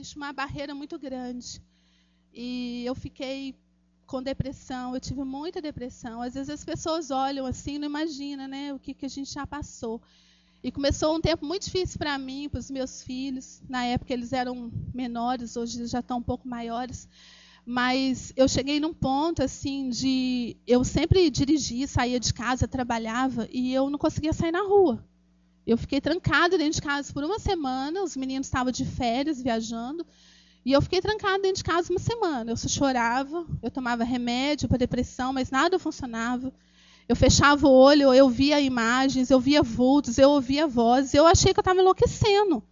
existe uma barreira muito grande. E eu fiquei com depressão, eu tive muita depressão. Às vezes as pessoas olham assim, não imaginam, né, o que a gente já passou. E começou um tempo muito difícil para mim, para os meus filhos. Na época eles eram menores, hoje eles já estão um pouco maiores. Mas eu cheguei num ponto assim de... Eu sempre dirigi, saía de casa, trabalhava, e eu não conseguia sair na rua. Eu fiquei trancada dentro de casa por uma semana, os meninos estavam de férias, viajando, e eu fiquei trancada dentro de casa uma semana. Eu só chorava, eu tomava remédio para depressão, mas nada funcionava. Eu fechava o olho, eu via imagens, eu via vultos, eu ouvia vozes, eu achei que eu estava enlouquecendo.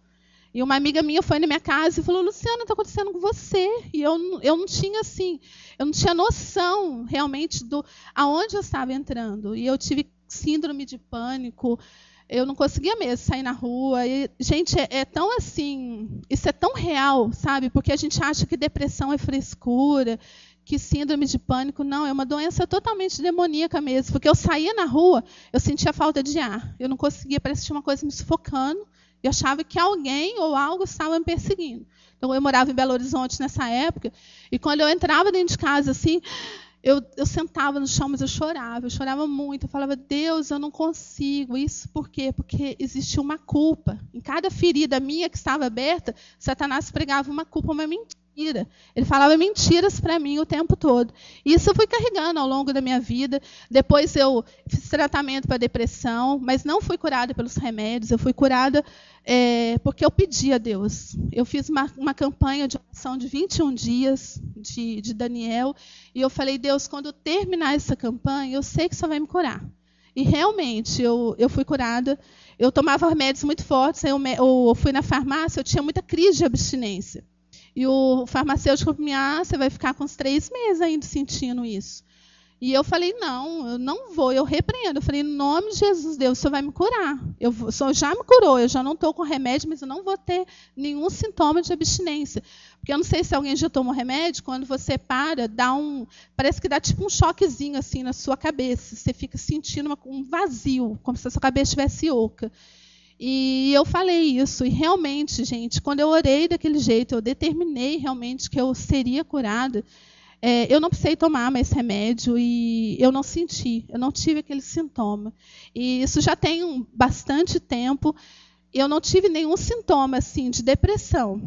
E uma amiga minha foi na minha casa e falou: Luciana, está acontecendo com você. E eu não tinha assim, eu não tinha noção realmente do aonde eu estava entrando. E eu tive síndrome de pânico. Eu não conseguia mesmo sair na rua. E, gente, é tão assim, isso é tão real, sabe? Porque a gente acha que depressão é frescura, que síndrome de pânico não, é uma doença totalmente demoníaca mesmo. Porque eu saía na rua, eu sentia falta de ar. Eu não conseguia, parecia que tinha uma coisa me sufocando. Eu achava que alguém ou algo estava me perseguindo. Então, eu morava em Belo Horizonte nessa época, e quando eu entrava dentro de casa, assim, eu sentava no chão, mas eu chorava muito. Eu falava: Deus, eu não consigo. Isso por quê? Porque existia uma culpa. Em cada ferida minha que estava aberta, Satanás pregava uma culpa, uma mentira. Ele falava mentiras para mim o tempo todo. E isso eu fui carregando ao longo da minha vida. Depois eu fiz tratamento para depressão, mas não fui curada pelos remédios. Eu fui curada porque eu pedi a Deus. Eu fiz uma campanha de oração de 21 dias de Daniel. E eu falei: Deus, quando eu terminar essa campanha, eu sei que o Senhor vai me curar. E realmente eu fui curada. Eu tomava remédios muito fortes. Eu fui na farmácia, eu tinha muita crise de abstinência. E o farmacêutico falou: você vai ficar com uns 3 meses ainda sentindo isso. E eu falei: não, eu não vou, eu repreendo. Eu falei: em nome de Jesus, Deus, o Senhor vai me curar. O Senhor já me curou, eu já não estou com remédio, mas eu não vou ter nenhum sintoma de abstinência. Porque eu não sei se alguém já tomou remédio, quando você para, parece que dá tipo um choquezinho assim na sua cabeça. Você fica sentindo um vazio, como se a sua cabeça estivesse oca. E eu falei isso, e realmente, gente, quando eu orei daquele jeito, eu determinei realmente que eu seria curada, eu não precisei tomar mais remédio e eu não senti, eu não tive aquele sintoma. E isso já tem bastante tempo, e eu não tive nenhum sintoma assim, de depressão,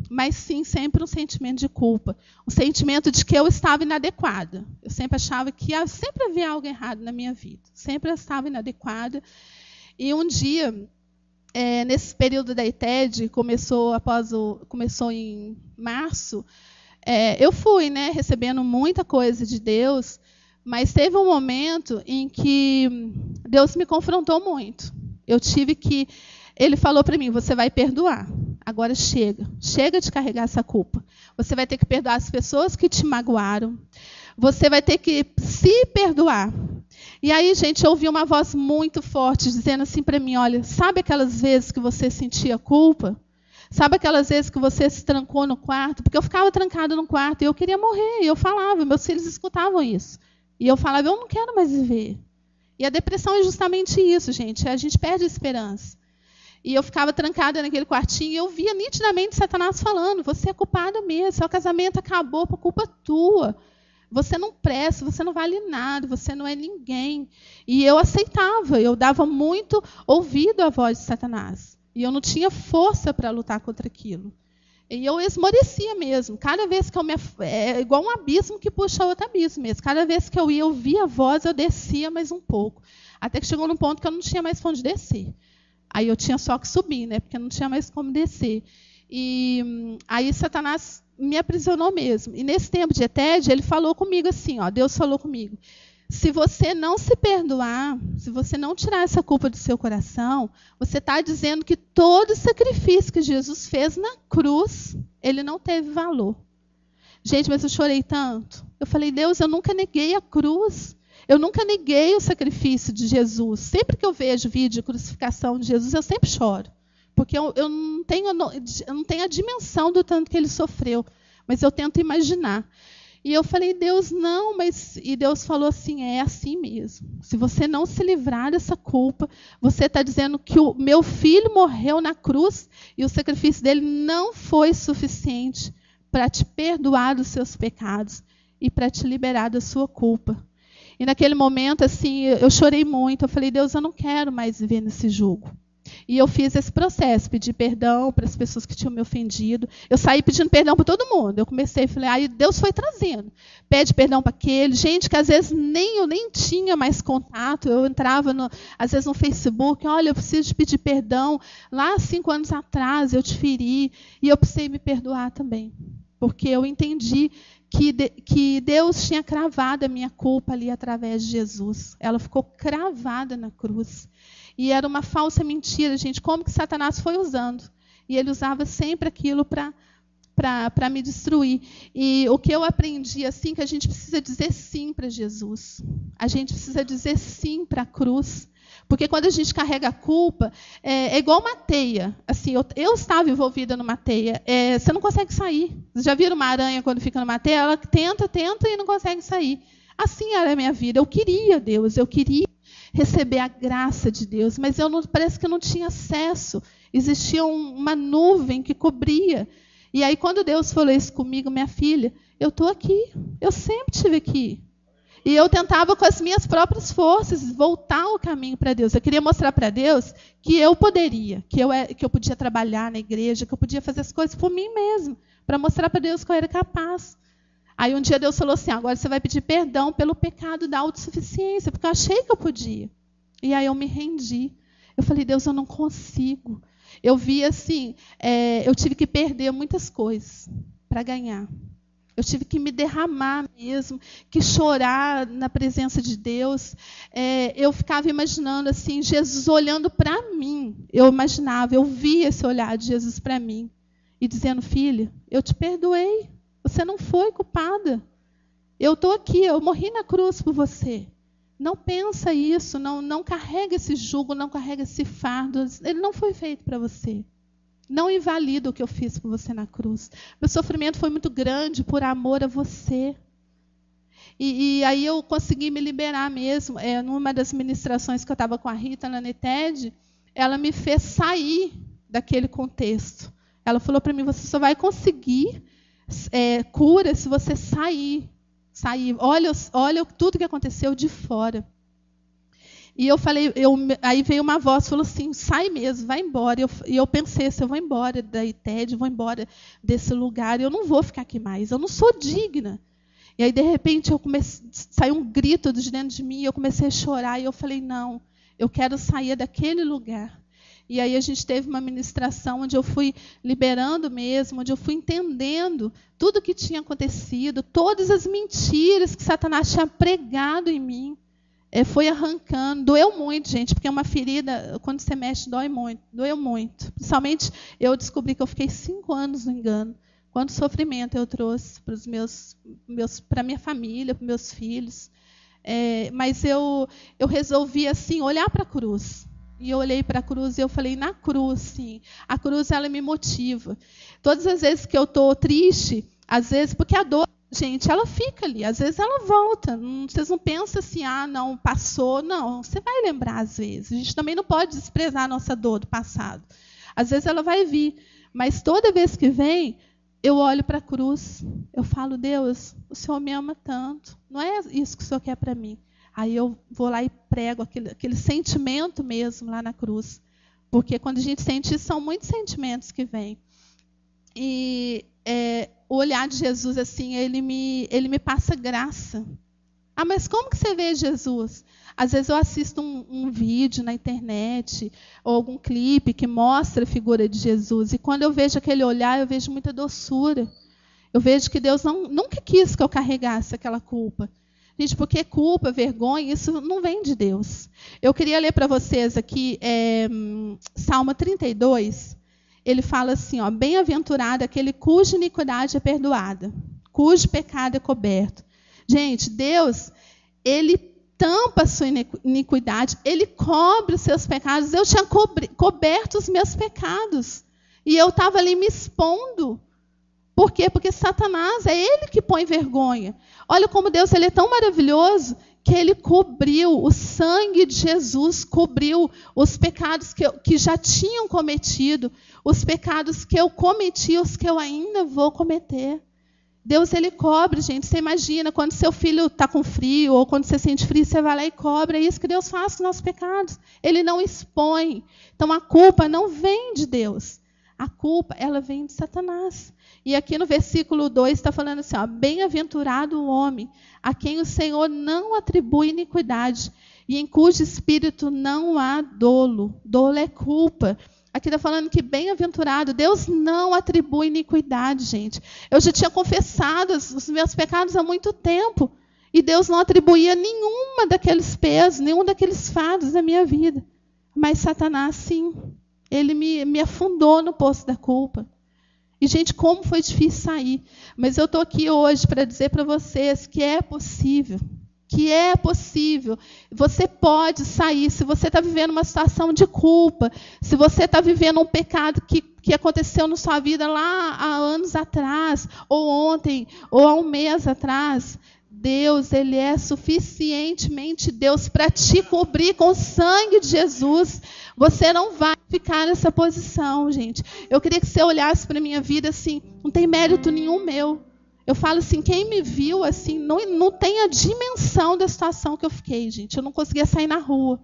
mas sim sempre um sentimento de culpa, um sentimento de que eu estava inadequada. Eu sempre achava que sempre havia algo errado na minha vida, sempre eu estava inadequada. E um dia... nesse período da ITED, começou em março, eu fui, né, recebendo muita coisa de Deus, mas teve um momento em que Deus me confrontou muito. Ele falou para mim: você vai perdoar, agora chega de carregar essa culpa. Você vai ter que perdoar as pessoas que te magoaram, você vai ter que se perdoar. E aí, gente, eu ouvi uma voz muito forte dizendo assim para mim: olha, sabe aquelas vezes que você sentia culpa? Sabe aquelas vezes que você se trancou no quarto? Porque eu ficava trancada no quarto e eu queria morrer. E eu falava, meus filhos escutavam isso. E eu falava: eu não quero mais viver. E a depressão é justamente isso, gente. A gente perde a esperança. E eu ficava trancada naquele quartinho e eu via nitidamente Satanás falando: você é culpada mesmo, seu casamento acabou por culpa tua. Você não presta, você não vale nada, você não é ninguém. E eu aceitava, eu dava muito ouvido à voz de Satanás. E eu não tinha força para lutar contra aquilo. E eu esmorecia mesmo. Cada vez que é igual um abismo que puxa outro abismo mesmo. Cada vez que eu ia ouvir a voz, eu descia mais um pouco. Até que chegou num ponto que eu não tinha mais onde descer. Aí eu tinha só que subir, né? Porque não tinha mais como descer. E aí Satanás me aprisionou mesmo. E nesse tempo de ETED, ele falou comigo assim, Deus falou comigo: se você não se perdoar, se você não tirar essa culpa do seu coração, você está dizendo que todo o sacrifício que Jesus fez na cruz, ele não teve valor. Gente, mas eu chorei tanto. Eu falei: Deus, eu nunca neguei a cruz. Eu nunca neguei o sacrifício de Jesus. Sempre que eu vejo vídeo de crucificação de Jesus, eu sempre choro. Porque eu não tenho a dimensão do tanto que ele sofreu, mas eu tento imaginar. E eu falei, Deus, não, mas... E Deus falou assim, é assim mesmo. Se você não se livrar dessa culpa, você está dizendo que o meu filho morreu na cruz e o sacrifício dele não foi suficiente para te perdoar dos seus pecados e para te liberar da sua culpa. E naquele momento, assim, eu chorei muito. Eu falei, Deus, eu não quero mais viver nesse jugo. E eu fiz esse processo, pedi perdão para as pessoas que tinham me ofendido. Eu saí pedindo perdão para todo mundo. Eu comecei, falei, aí Deus foi trazendo. Pede perdão para aquele. Gente que às vezes eu nem tinha mais contato. Eu entrava, às vezes, no Facebook. Olha, eu preciso pedir perdão. Lá, 5 anos atrás, eu te feri. E eu precisei me perdoar também. Porque eu entendi que Deus tinha cravado a minha culpa ali através de Jesus. Ela ficou cravada na cruz. E era uma falsa mentira, gente. Como que Satanás foi usando? E ele usava sempre aquilo para me destruir. E o que eu aprendi, assim, que a gente precisa dizer sim para Jesus. A gente precisa dizer sim para a cruz. Porque quando a gente carrega a culpa, é igual uma teia. Assim, eu estava envolvida numa teia. Você não consegue sair. Vocês já viram uma aranha quando fica numa teia? Ela tenta e não consegue sair. Assim era a minha vida. Eu queria Deus, eu queria receber a graça de Deus, mas parece que eu não tinha acesso. Existia uma nuvem que cobria. E aí, quando Deus falou isso comigo, minha filha, eu estou aqui. Eu sempre estive aqui. E eu tentava, com as minhas próprias forças, voltar o caminho para Deus. Eu queria mostrar para Deus que eu poderia, que eu podia trabalhar na igreja, que eu podia fazer as coisas por mim mesmo, para mostrar para Deus que eu era capaz. Aí um dia Deus falou assim, agora você vai pedir perdão pelo pecado da autossuficiência, porque eu achei que eu podia. E aí eu me rendi. Eu falei, Deus, eu não consigo. Eu vi assim, eu tive que perder muitas coisas para ganhar. Eu tive que me derramar mesmo, que chorar na presença de Deus. Eu ficava imaginando assim, Jesus olhando para mim. Eu imaginava, eu via esse olhar de Jesus para mim. E dizendo, filha, eu te perdoei. Você não foi culpada. Eu estou aqui, eu morri na cruz por você. Não pensa isso, não carrega esse jugo, não carrega esse fardo. Ele não foi feito para você. Não invalida o que eu fiz por você na cruz. Meu sofrimento foi muito grande por amor a você. E aí eu consegui me liberar mesmo. Numa das ministrações que eu estava com a Rita na NETED, ela me fez sair daquele contexto. Ela falou para mim, você só vai conseguir cura se você sair. Olha tudo que aconteceu de fora. E eu falei, aí veio uma voz, falou assim, sai mesmo, vai embora. E eu pensei, se eu vou embora da ITED, vou embora desse lugar, eu não vou ficar aqui mais, eu não sou digna. E aí, de repente, saiu um grito de dentro de mim, e eu comecei a chorar, e eu falei, não, eu quero sair daquele lugar. E aí a gente teve uma ministração onde eu fui liberando mesmo, onde eu fui entendendo tudo o que tinha acontecido, todas as mentiras que Satanás tinha pregado em mim. Foi arrancando. Doeu muito, gente, porque uma ferida, quando você mexe, dói muito. Doeu muito. Principalmente, eu descobri que eu fiquei 5 anos no engano. Quanto sofrimento eu trouxe para a minha família, para os meus filhos. Mas eu resolvi, assim, olhar para a cruz. E eu olhei para a cruz e eu falei, na cruz, sim. A cruz, ela me motiva. Todas as vezes que eu estou triste, às vezes, porque a dor, gente, ela fica ali. Às vezes ela volta. Vocês não pensam assim, não, passou. Não, você vai lembrar às vezes. A gente também não pode desprezar a nossa dor do passado. Às vezes ela vai vir. Mas toda vez que vem, eu olho para a cruz. Eu falo, Deus, o Senhor me ama tanto. Não é isso que o Senhor quer para mim. Aí eu vou lá e prego aquele sentimento mesmo lá na cruz. Porque quando a gente sente isso, são muitos sentimentos que vêm. E o olhar de Jesus, assim, ele me passa graça. Mas como que você vê Jesus? Às vezes eu assisto um vídeo na internet, ou algum clipe que mostra a figura de Jesus. E quando eu vejo aquele olhar, eu vejo muita doçura. Eu vejo que Deus nunca quis que eu carregasse aquela culpa. Gente, porque culpa, vergonha, isso não vem de Deus. Eu queria ler para vocês aqui Salmo 32. Ele fala assim, bem-aventurado aquele cuja iniquidade é perdoada, cujo pecado é coberto. Gente, Deus, Ele tampa a sua iniquidade, Ele cobre os seus pecados. Eu tinha coberto os meus pecados. E eu estava ali me expondo Por quê? Porque Satanás é ele que põe vergonha. Olha como Deus ele é tão maravilhoso que ele cobriu, o sangue de Jesus cobriu os pecados que já tinham cometido, os pecados que eu cometi, os que eu ainda vou cometer. Deus, ele cobre, gente. Você imagina, quando seu filho está com frio, ou quando você sente frio, você vai lá e cobre. É isso que Deus faz com os nossos pecados. Ele não expõe. Então, a culpa não vem de Deus. A culpa, ela vem de Satanás. E aqui no versículo 2 está falando assim, ó, bem-aventurado o homem a quem o Senhor não atribui iniquidade e em cujo espírito não há dolo. Dolo é culpa. Aqui está falando que bem-aventurado, Deus não atribui iniquidade, gente. Eu já tinha confessado os meus pecados há muito tempo. E Deus não atribuía nenhuma daqueles pesos, nenhum daqueles fardos na minha vida. Mas Satanás, sim. Ele me afundou no poço da culpa. E, gente, como foi difícil sair. Mas eu estou aqui hoje para dizer para vocês que é possível. Que é possível. Você pode sair. Se você está vivendo uma situação de culpa, se você está vivendo um pecado que aconteceu na sua vida lá há anos atrás, ou ontem, ou há um mês atrás, Deus, ele é suficientemente Deus para te cobrir com o sangue de Jesus. Você não vai ficar nessa posição, gente. Eu queria que você olhasse para a minha vida assim, não tem mérito nenhum meu. Eu falo assim, quem me viu assim, não tem a dimensão da situação que eu fiquei, gente. Eu não conseguia sair na rua.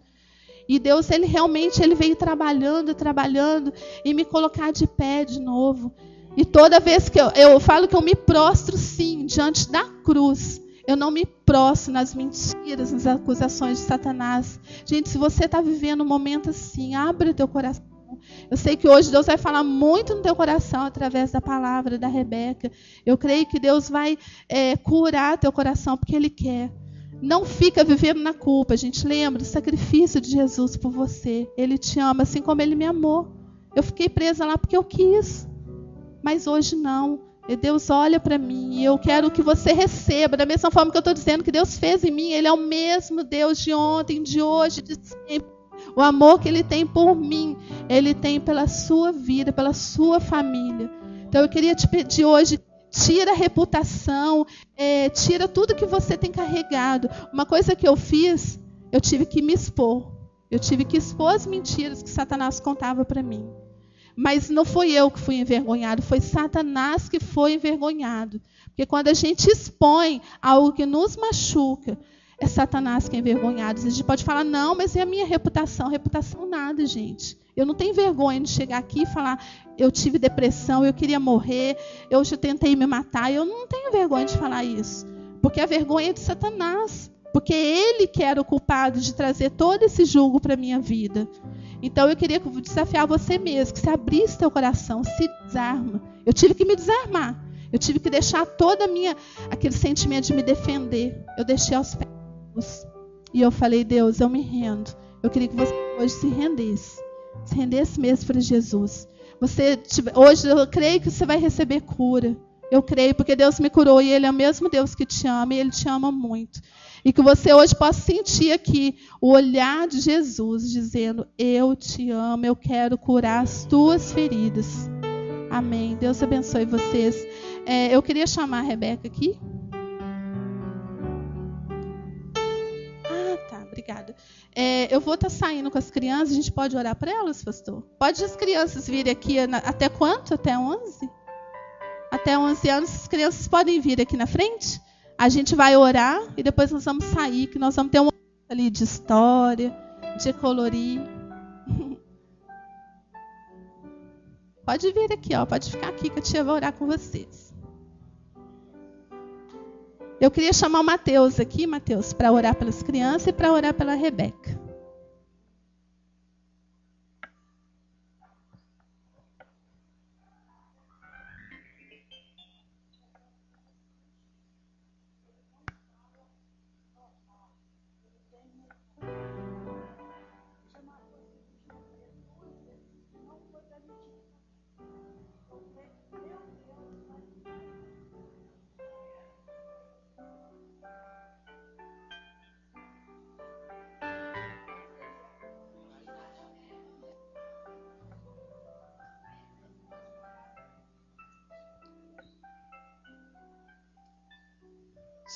E Deus, ele realmente ele veio trabalhando e me colocar de pé de novo. E toda vez que eu falo que eu me prostro, sim, diante da cruz. Eu não me prostro nas mentiras, nas acusações de Satanás. Gente, se você está vivendo um momento assim, abre o teu coração. Eu sei que hoje Deus vai falar muito no teu coração através da palavra da Rebeca. Eu creio que Deus vai curar teu coração porque Ele quer. Não fica vivendo na culpa. A gente lembra do sacrifício de Jesus por você. Ele te ama assim como Ele me amou. Eu fiquei presa lá porque eu quis. Mas hoje não. E Deus olha para mim e eu quero que você receba. Da mesma forma que eu estou dizendo que Deus fez em mim. Ele é o mesmo Deus de ontem, de hoje, de sempre. O amor que Ele tem por mim, Ele tem pela sua vida, pela sua família. Então eu queria te pedir hoje, tira a reputação, tira tudo que você tem carregado. Uma coisa que eu fiz, eu tive que me expor. Eu tive que expor as mentiras que Satanás contava para mim. Mas não foi eu que fui envergonhado, foi Satanás que foi envergonhado. Porque quando a gente expõe algo que nos machuca, é Satanás que é envergonhado. A gente pode falar, não, mas é a minha reputação. Reputação nada, gente. Eu não tenho vergonha de chegar aqui e falar, eu tive depressão, eu queria morrer, eu já tentei me matar. Eu não tenho vergonha de falar isso. Porque a vergonha é de Satanás. Porque ele que era o culpado de trazer todo esse julgo para a minha vida. Então eu queria desafiar você mesmo, que se abrisse teu coração, se desarma. Eu tive que me desarmar. Eu tive que deixar toda aquele sentimento de me defender. Eu deixei aos pés. E eu falei, Deus, eu me rendo. Eu queria que você hoje se rendesse mesmo para Jesus. Hoje eu creio que você vai receber cura. Eu creio, porque Deus me curou e Ele é o mesmo Deus que te ama e Ele te ama muito. E que você hoje possa sentir aqui o olhar de Jesus dizendo, eu te amo, eu quero curar as tuas feridas. Amém. Deus abençoe vocês. Eu queria chamar a Rebeca aqui. Obrigada. Eu vou estar saindo com as crianças. A gente pode orar para elas, pastor? Pode as crianças virem aqui até quanto? Até 11? Até 11 anos, as crianças podem vir aqui na frente? A gente vai orar e depois nós vamos sair, que nós vamos ter um ali de história, de colorir. Pode vir aqui, ó, pode ficar aqui que a tia vai orar com vocês. Eu queria chamar o Mateus aqui, Mateus, para orar pelas crianças e para orar pela Rebeca.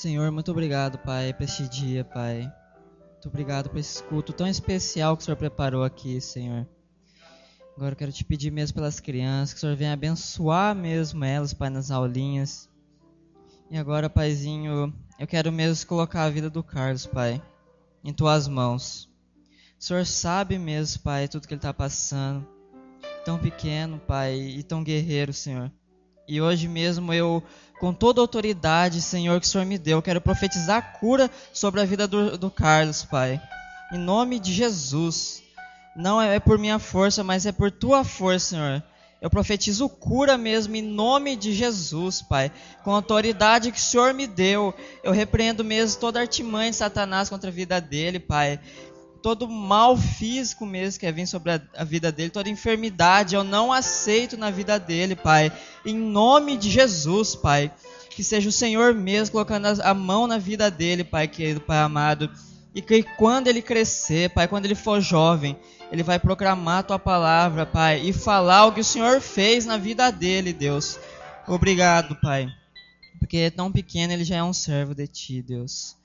Senhor, muito obrigado, Pai, por este dia, Pai. Muito obrigado por esse culto tão especial que o Senhor preparou aqui, Senhor. Agora eu quero te pedir mesmo pelas crianças, que o Senhor venha abençoar mesmo elas, Pai, nas aulinhas. E agora, Paizinho, eu quero mesmo colocar a vida do Carlos, Pai, em Tuas mãos. O Senhor sabe mesmo, Pai, tudo que ele está passando. Tão pequeno, Pai, e tão guerreiro, Senhor. E hoje mesmo eu, com toda a autoridade, Senhor, que o Senhor me deu, quero profetizar cura sobre a vida do Carlos, Pai. Em nome de Jesus. Não é por minha força, mas é por Tua força, Senhor. Eu profetizo cura mesmo em nome de Jesus, Pai. Com a autoridade que o Senhor me deu, eu repreendo mesmo toda artimanha de Satanás contra a vida dele, Pai. Todo mal físico mesmo que vir sobre a vida dele, toda enfermidade, eu não aceito na vida dele, Pai. Em nome de Jesus, Pai. Que seja o Senhor mesmo colocando a mão na vida dele, Pai querido, Pai amado. E que quando ele crescer, Pai, quando ele for jovem, ele vai proclamar a Tua palavra, Pai, e falar o que o Senhor fez na vida dele, Deus. Obrigado, Pai. Porque tão pequeno ele já é um servo de Ti, Deus.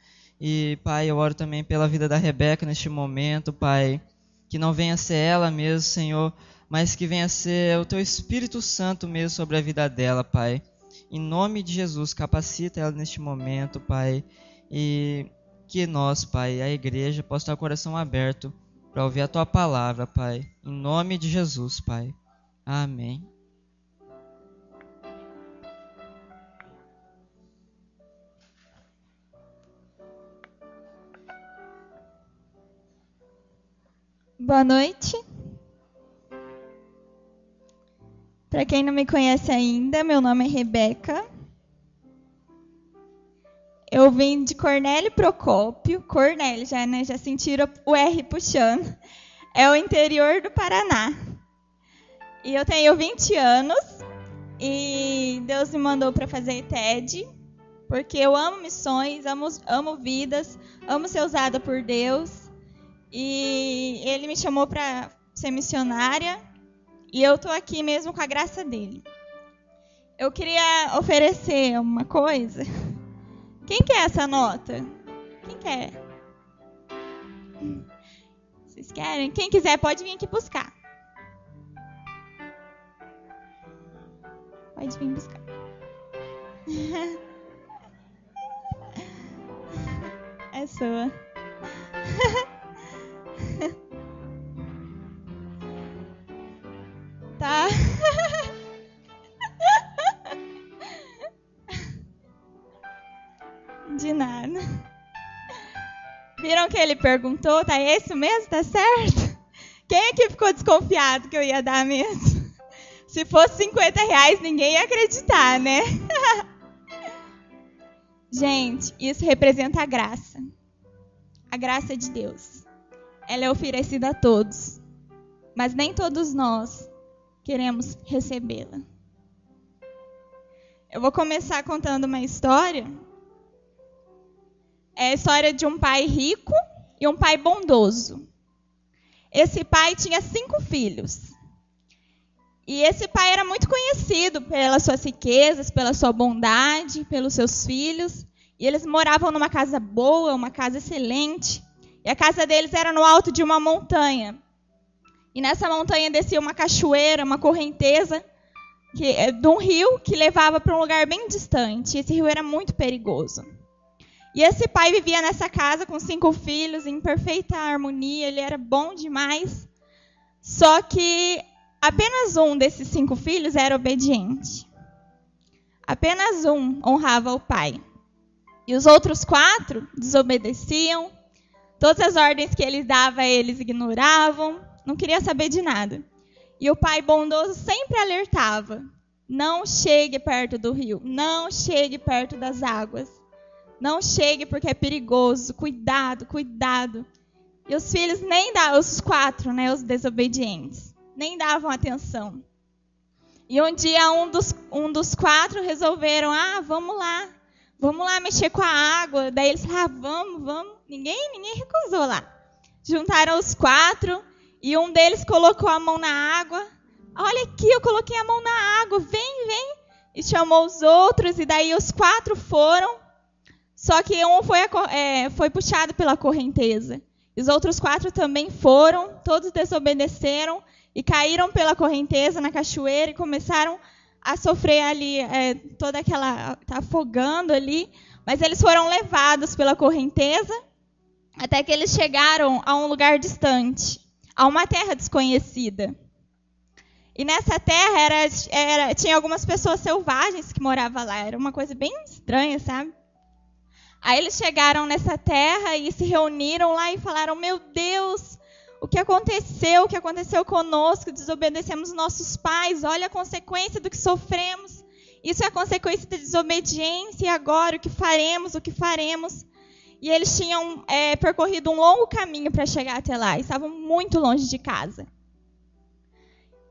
E, Pai, eu oro também pela vida da Rebeca neste momento, Pai. Que não venha ser ela mesmo, Senhor, mas que venha ser o Teu Espírito Santo mesmo sobre a vida dela, Pai. Em nome de Jesus, capacita ela neste momento, Pai. E que nós, Pai, a igreja, possa ter o coração aberto para ouvir a Tua palavra, Pai. Em nome de Jesus, Pai. Amém. Boa noite. Para quem não me conhece ainda, meu nome é Rebeca. Eu vim de Cornélio Procópio. Cornélio, já sentiram o R puxando. É o interior do Paraná. E eu tenho 20 anos. E Deus me mandou para fazer TED. Porque eu amo missões, amo vidas, amo ser usada por Deus. E Ele me chamou para ser missionária. E eu estou aqui mesmo com a graça dele. Eu queria oferecer uma coisa. Quem quer essa nota? Quem quer? Vocês querem? Quem quiser pode vir aqui buscar. Pode vir buscar. É sua. Tá. De nada. Viram que ele perguntou? Tá esse mesmo? Tá certo? Quem aqui ficou desconfiado que eu ia dar mesmo? Se fosse R$50, ninguém ia acreditar, né? Gente, isso representa a graça. A graça de Deus. Ela é oferecida a todos. Mas nem todos nós queremos recebê-la. Eu vou começar contando uma história. É a história de um pai rico e um pai bondoso. Esse pai tinha 5 filhos. E esse pai era muito conhecido pelas suas riquezas, pela sua bondade, pelos seus filhos. E eles moravam numa casa boa, uma casa excelente. E a casa deles era no alto de uma montanha. E nessa montanha descia uma cachoeira, uma correnteza, de um rio que levava para um lugar bem distante. Esse rio era muito perigoso. E esse pai vivia nessa casa com 5 filhos, em perfeita harmonia, ele era bom demais. Só que apenas um desses 5 filhos era obediente. Apenas um honrava o pai. E os outros 4 desobedeciam. Todas as ordens que ele dava, eles ignoravam. Não queria saber de nada. E o pai bondoso sempre alertava. Não chegue perto do rio. Não chegue perto das águas. Não chegue porque é perigoso. Cuidado, cuidado. E os filhos nem davam, os 4, né, os desobedientes, nem davam atenção. E um dia um dos 4 resolveram, vamos lá mexer com a água. Daí eles falaram, vamos. Ninguém recusou lá. Juntaram os 4 e um deles colocou a mão na água. Olha aqui, eu coloquei a mão na água, vem. E chamou os outros e daí os 4 foram. Só que um foi puxado pela correnteza. Os outros 4 também foram, todos desobedeceram e caíram pela correnteza na cachoeira e começaram a sofrer ali, toda aquela... tá afogando ali. Mas eles foram levados pela correnteza até que eles chegaram a um lugar distante, a uma terra desconhecida. E nessa terra tinha algumas pessoas selvagens que moravam lá. Era uma coisa bem estranha, sabe? Aí eles chegaram nessa terra e se reuniram lá e falaram: meu Deus, o que aconteceu? O que aconteceu conosco? Desobedecemos nossos pais. Olha a consequência do que sofremos. Isso é a consequência da desobediência. E agora, o que faremos? O que faremos? E eles tinham percorrido um longo caminho para chegar até lá. E estavam muito longe de casa.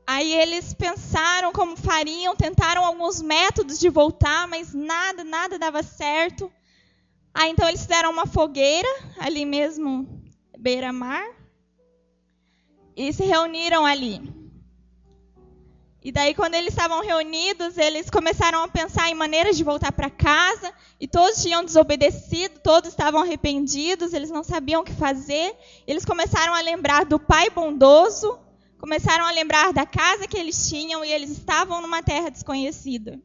Aí eles pensaram como fariam, tentaram alguns métodos de voltar, mas nada dava certo. Aí então eles fizeram uma fogueira, ali mesmo, beira-mar, e se reuniram ali. E daí, quando eles estavam reunidos, eles começaram a pensar em maneiras de voltar para casa, e todos tinham desobedecido, todos estavam arrependidos, eles não sabiam o que fazer. Eles começaram a lembrar do Pai bondoso, começaram a lembrar da casa que eles tinham, e eles estavam numa terra desconhecida.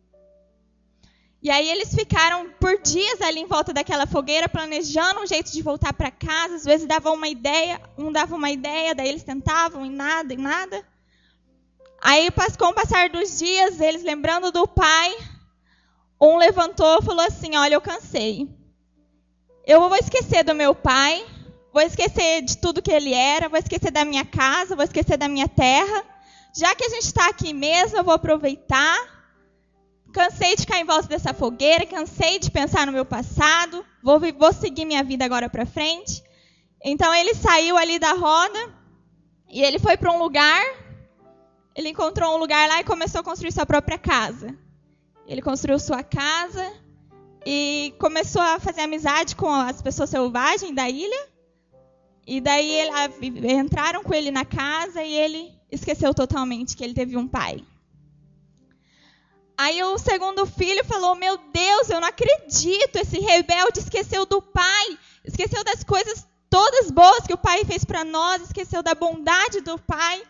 E aí eles ficaram por dias ali em volta daquela fogueira, planejando um jeito de voltar para casa. Às vezes dava uma ideia, daí eles tentavam e nada. Aí, com o passar dos dias, eles lembrando do pai, um levantou e falou assim: olha, eu cansei. Eu vou esquecer do meu pai, vou esquecer de tudo que ele era, vou esquecer da minha casa, vou esquecer da minha terra. Já que a gente está aqui mesmo, eu vou aproveitar. Cansei de ficar em volta dessa fogueira, cansei de pensar no meu passado, vou seguir minha vida agora para frente. Então ele saiu ali da roda e ele foi para um lugar, ele encontrou um lugar lá e começou a construir sua própria casa. Ele construiu sua casa e começou a fazer amizade com as pessoas selvagens da ilha. E daí entraram com ele na casa e ele esqueceu totalmente que ele teve um pai. Aí o segundo filho falou: meu Deus, eu não acredito, esse rebelde esqueceu do pai, esqueceu das coisas todas boas que o pai fez para nós, esqueceu da bondade do pai.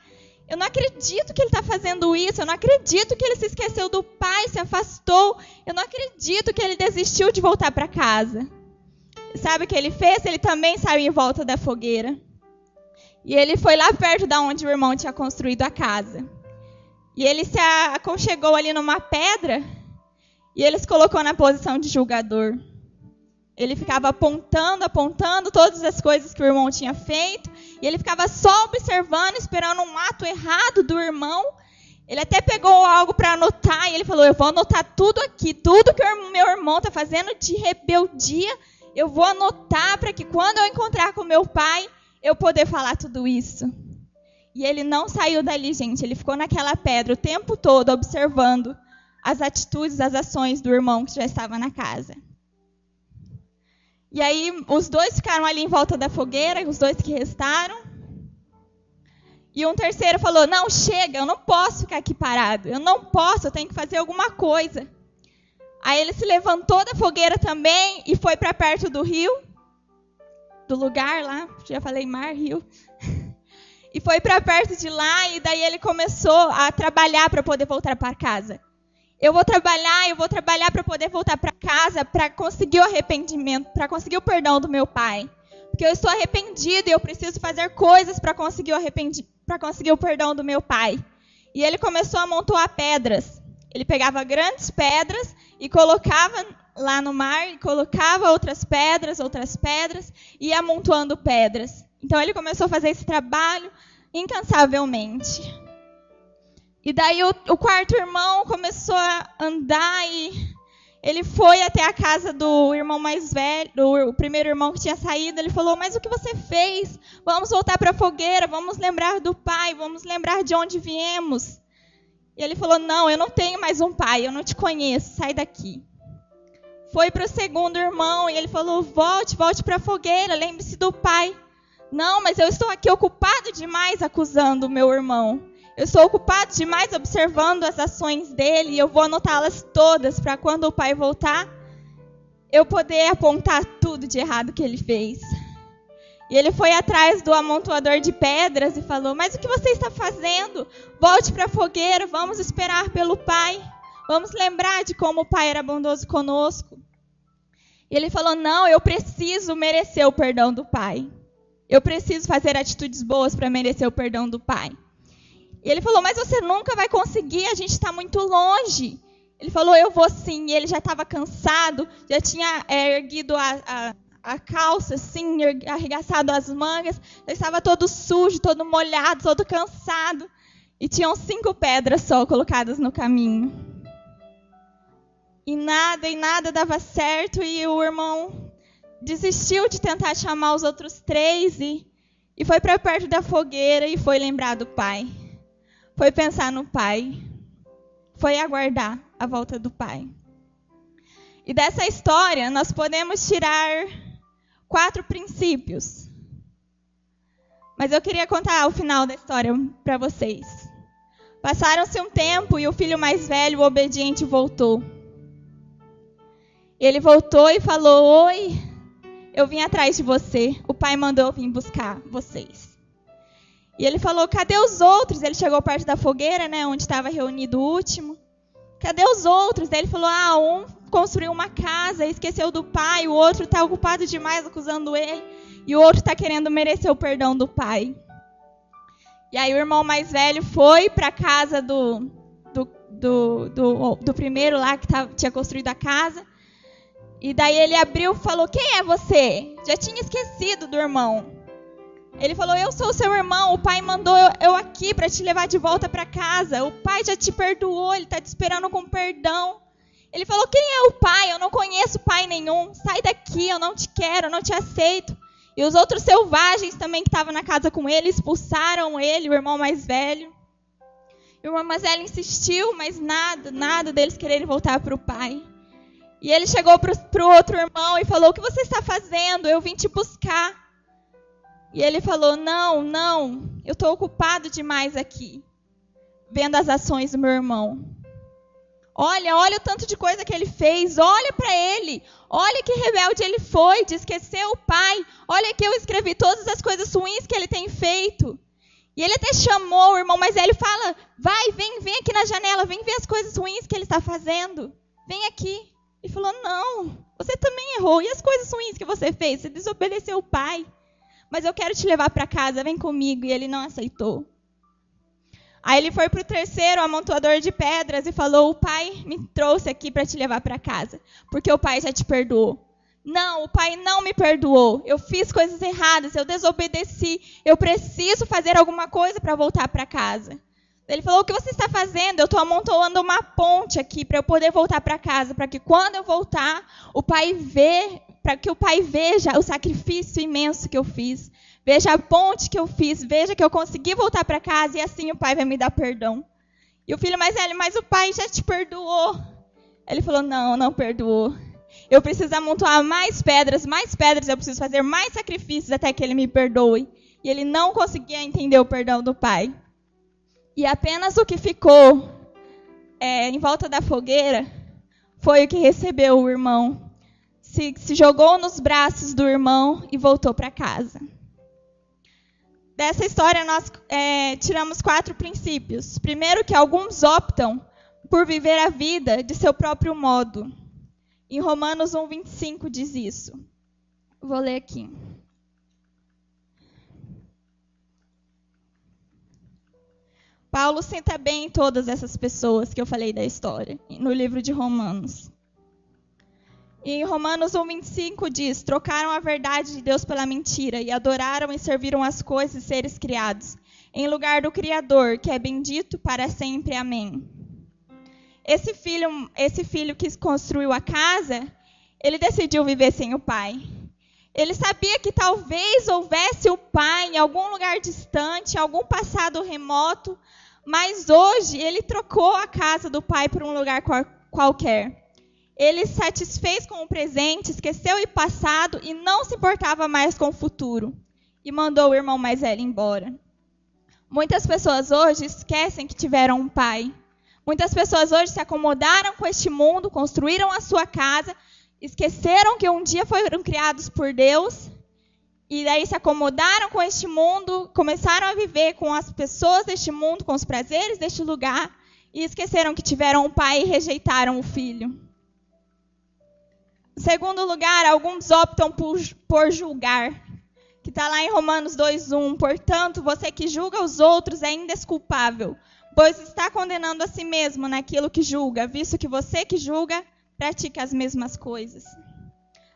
Eu não acredito que ele está fazendo isso, eu não acredito que ele se esqueceu do pai, se afastou, eu não acredito que ele desistiu de voltar para casa. Sabe o que ele fez? Ele também saiu em volta da fogueira. E ele foi lá perto de onde o irmão tinha construído a casa. E ele se aconchegou ali numa pedra e ele se colocou na posição de julgador. Ele ficava apontando todas as coisas que o irmão tinha feito. E ele ficava só observando, esperando um ato errado do irmão. Ele até pegou algo para anotar e ele falou: eu vou anotar tudo aqui, tudo que o meu irmão está fazendo de rebeldia, eu vou anotar para que quando eu encontrar com meu pai, eu poder falar tudo isso. E ele não saiu dali, gente. Ele ficou naquela pedra o tempo todo, observando as atitudes, as ações do irmão que já estava na casa. E aí, os dois ficaram ali em volta da fogueira, os dois que restaram. E um terceiro falou: não, chega, eu não posso ficar aqui parado. Eu não posso, eu tenho que fazer alguma coisa. Aí ele se levantou da fogueira também e foi para perto do rio, do lugar lá, já falei mar, rio. E foi para perto de lá e daí ele começou a trabalhar para poder voltar para casa. Eu vou trabalhar para poder voltar para casa, para conseguir o arrependimento, para conseguir o perdão do meu pai. Porque eu estou arrependido e eu preciso fazer coisas para conseguir o perdão do meu pai. E ele começou a amontoar pedras. Ele pegava grandes pedras e colocava lá no mar, e colocava outras pedras, e ia amontoando pedras. Então ele começou a fazer esse trabalho incansavelmente. E daí o quarto irmão começou a andar e ele foi até a casa do irmão mais velho, o primeiro irmão que tinha saído. Ele falou: mas o que você fez? Vamos voltar para a fogueira, vamos lembrar do pai, vamos lembrar de onde viemos. E ele falou: não, eu não tenho mais um pai, eu não te conheço, sai daqui. Foi para o segundo irmão e ele falou: volte para a fogueira, lembre-se do pai. Não, mas eu estou aqui ocupado demais acusando o meu irmão. Eu estou ocupado demais observando as ações dele e eu vou anotá-las todas para quando o pai voltar, eu poder apontar tudo de errado que ele fez. E ele foi atrás do amontoador de pedras e falou: mas o que você está fazendo? Volte para a fogueira, vamos esperar pelo Pai. Vamos lembrar de como o Pai era bondoso conosco. E ele falou: não, eu preciso merecer o perdão do Pai. Eu preciso fazer atitudes boas para merecer o perdão do Pai. E ele falou: mas você nunca vai conseguir, a gente está muito longe. Ele falou: eu vou sim. E ele já estava cansado, já tinha erguido a calça, assim, arregaçado as mangas, já estava todo sujo, todo molhado, todo cansado. E tinham 5 pedras só colocadas no caminho. E nada dava certo, e o irmão desistiu de tentar chamar os outros 3 e foi para perto da fogueira e foi lembrar do Pai. Foi pensar no Pai. Foi aguardar a volta do Pai. E dessa história nós podemos tirar 4 princípios. Mas eu queria contar o final da história para vocês. Passaram-se um tempo e o filho mais velho, o obediente, voltou. Ele voltou e falou: oi, eu vim atrás de você. O pai mandou eu vir buscar vocês. E ele falou: cadê os outros? Ele chegou perto da fogueira, né, onde estava reunido o último. Cadê os outros? Daí ele falou: um construiu uma casa, esqueceu do pai. O outro está ocupado demais acusando ele. E o outro está querendo merecer o perdão do pai. E aí o irmão mais velho foi para a casa do primeiro lá que tinha construído a casa. E daí ele abriu e falou: quem é você? Já tinha esquecido do irmão. Ele falou: eu sou o seu irmão, o pai mandou eu aqui para te levar de volta para casa. O pai já te perdoou, ele está te esperando com perdão. Ele falou: quem é o pai? Eu não conheço pai nenhum. Sai daqui, eu não te quero, eu não te aceito. E os outros selvagens também que estavam na casa com ele expulsaram ele, o irmão mais velho. E o irmão mais velho insistiu, mas nada deles quererem voltar para o pai. E ele chegou para o outro irmão e falou: o que você está fazendo? Eu vim te buscar. E ele falou: não, eu estou ocupado demais aqui, vendo as ações do meu irmão. Olha o tanto de coisa que ele fez, olha para ele, olha que rebelde ele foi, de esquecer o pai. Olha que eu escrevi todas as coisas ruins que ele tem feito. E ele até chamou o irmão mais velho, fala: vai, vem aqui na janela, vem ver as coisas ruins que ele está fazendo. Vem aqui. Ele falou: não, você também errou. E as coisas ruins que você fez? Você desobedeceu o pai. Mas eu quero te levar para casa, vem comigo. E ele não aceitou. Aí ele foi para o terceiro amontoador de pedras e falou: o pai me trouxe aqui para te levar para casa, porque o pai já te perdoou. Não, o pai não me perdoou. Eu fiz coisas erradas, eu desobedeci. Eu preciso fazer alguma coisa para voltar para casa. Ele falou: o que você está fazendo? Eu estou amontoando uma ponte aqui para eu poder voltar para casa, para que quando eu voltar, para que o pai veja o sacrifício imenso que eu fiz, veja a ponte que eu fiz, veja que eu consegui voltar para casa e assim o pai vai me dar perdão. E o filho mais velho: mas o pai já te perdoou. Ele falou: não perdoou. Eu preciso amontoar mais pedras, eu preciso fazer mais sacrifícios até que ele me perdoe. E ele não conseguia entender o perdão do pai. E apenas o que ficou em volta da fogueira foi o que recebeu o irmão. Se jogou nos braços do irmão e voltou para casa. Dessa história nós tiramos 4 princípios. Primeiro, que alguns optam por viver a vida de seu próprio modo. Em Romanos 1:25 diz isso. Vou ler aqui. Paulo cita bem todas essas pessoas que eu falei da história, no livro de Romanos. E em Romanos 1:25 diz: trocaram a verdade de Deus pela mentira e adoraram e serviram as coisas e seres criados, em lugar do Criador, que é bendito para sempre. Amém. Esse filho que construiu a casa, ele decidiu viver sem o pai. Ele sabia que talvez houvesse o pai em algum lugar distante, em algum passado remoto, mas hoje ele trocou a casa do pai por um lugar qualquer. Ele se satisfez com o presente, esqueceu o passado e não se importava mais com o futuro. E mandou o irmão mais velho embora. Muitas pessoas hoje esquecem que tiveram um pai. Muitas pessoas hoje se acomodaram com este mundo, construíram a sua casa Esqueceram que um dia foram criados por Deus e daí se acomodaram com este mundo, começaram a viver com as pessoas deste mundo, com os prazeres deste lugar e esqueceram que tiveram um pai e rejeitaram o filho. Em segundo lugar, alguns optam por julgar, que está lá em Romanos 2:1. Portanto, você que julga os outros é indesculpável, pois está condenando a si mesmo naquilo que julga, visto que você que julga pratica as mesmas coisas.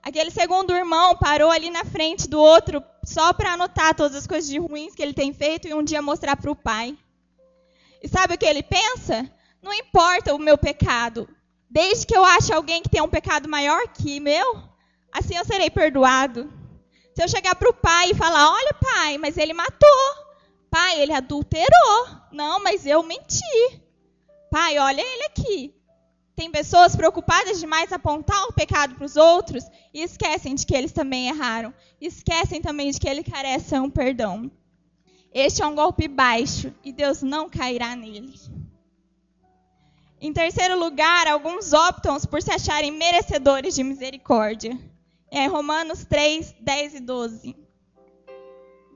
Aquele segundo irmão parou ali na frente do outro só para anotar todas as coisas de ruins que ele tem feito e um dia mostrar para o pai. E sabe o que ele pensa? Não importa o meu pecado. Desde que eu ache alguém que tem um pecado maior que meu, assim eu serei perdoado. Se eu chegar para o pai e falar, olha pai, mas ele matou. Pai, ele adulterou. Não, mas eu menti. Pai, olha ele aqui. Tem pessoas preocupadas demais em apontar o pecado para os outros e esquecem de que eles também erraram. Esquecem também de que ele carece um perdão. Este é um golpe baixo e Deus não cairá nele. Em terceiro lugar, alguns optam por se acharem merecedores de misericórdia. É Romanos 3, 10 e 12.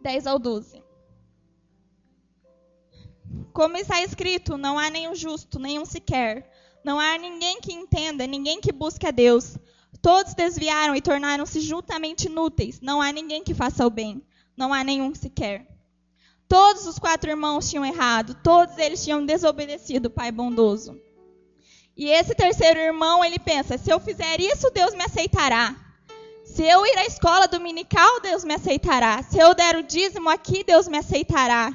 10 ao 12. Como está escrito, não há nenhum justo, nenhum sequer. Não há ninguém que entenda, ninguém que busque a Deus. Todos desviaram e tornaram-se juntamente inúteis. Não há ninguém que faça o bem. Não há nenhum sequer. Todos os 4 irmãos tinham errado. Todos eles tinham desobedecido o Pai bondoso. E esse terceiro irmão, ele pensa, se eu fizer isso, Deus me aceitará. Se eu ir à escola dominical, Deus me aceitará. Se eu der o dízimo aqui, Deus me aceitará.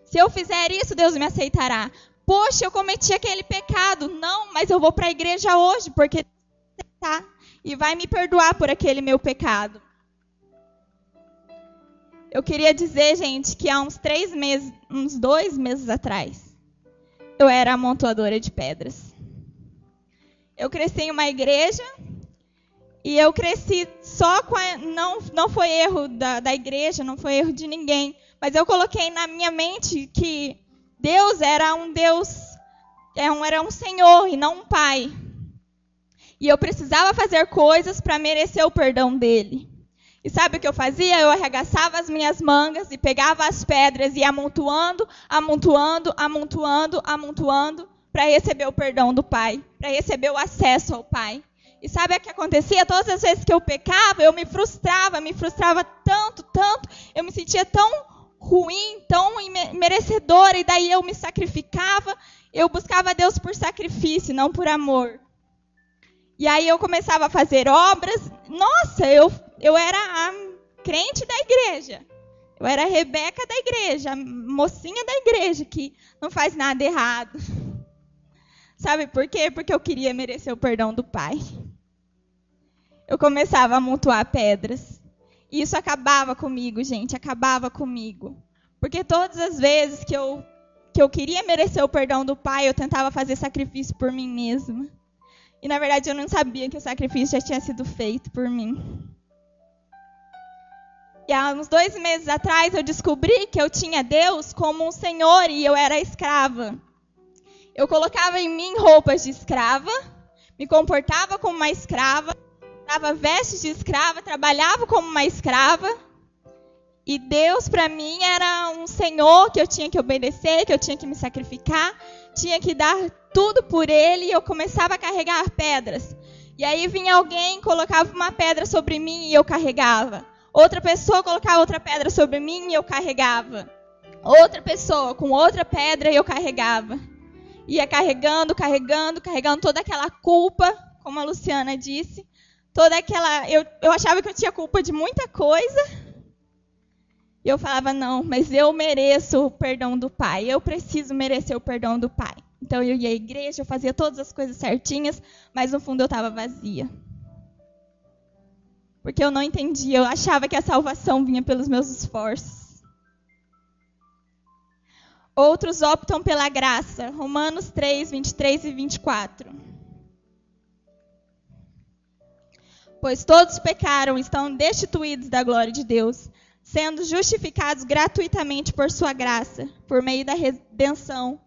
Se eu fizer isso, Deus me aceitará. Poxa, eu cometi aquele pecado. Não, mas eu vou para a igreja hoje, porque Deus vai aceitar e vai me perdoar por aquele meu pecado. Eu queria dizer, gente, que há uns 2 meses atrás, eu era amontoadora de pedras. Eu cresci em uma igreja e eu cresci só com não foi erro da igreja, não foi erro de ninguém, mas eu coloquei na minha mente que Deus era um Deus, era um Senhor e não um Pai. E eu precisava fazer coisas para merecer o perdão dele. E sabe o que eu fazia? Eu arregaçava as minhas mangas e pegava as pedras e ia amontoando, para receber o perdão do Pai, para receber o acesso ao Pai. E sabe o que acontecia? Todas as vezes que eu pecava, eu me frustrava tanto, eu me sentia tão ruim, tão merecedora, e daí eu me sacrificava, eu buscava Deus por sacrifício, não por amor. E aí eu começava a fazer obras. Nossa, eu era a crente da igreja. Eu era a Rebeca da igreja, a mocinha da igreja, que não faz nada errado. Sabe por quê? Porque eu queria merecer o perdão do Pai. Eu começava a amontoar pedras. E isso acabava comigo, gente, acabava comigo. Porque todas as vezes que eu queria merecer o perdão do Pai, eu tentava fazer sacrifício por mim mesma. E, na verdade, eu não sabia que o sacrifício já tinha sido feito por mim. E há uns 2 meses atrás, eu descobri que eu tinha Deus como um senhor e eu era escrava. Eu colocava em mim roupas de escrava, me comportava como uma escrava, usava vestes de escrava, trabalhava como uma escrava. E Deus, para mim, era um senhor que eu tinha que obedecer, que eu tinha que me sacrificar, tinha que dar tudo por ele, e eu começava a carregar pedras. E aí vinha alguém, colocava uma pedra sobre mim e eu carregava. Outra pessoa colocava outra pedra sobre mim e eu carregava. Outra pessoa com outra pedra e eu carregava. Ia carregando toda aquela culpa, como a Luciana disse. Toda aquela... Eu achava que eu tinha culpa de muita coisa. E eu falava, não, mas eu mereço o perdão do Pai. Eu preciso merecer o perdão do Pai. Então eu ia à igreja, eu fazia todas as coisas certinhas, mas no fundo eu estava vazia. Porque eu não entendia, eu achava que a salvação vinha pelos meus esforços. Outros optam pela graça. Romanos 3, 23 e 24. Pois todos pecaram e estão destituídos da glória de Deus, sendo justificados gratuitamente por sua graça, por meio da redenção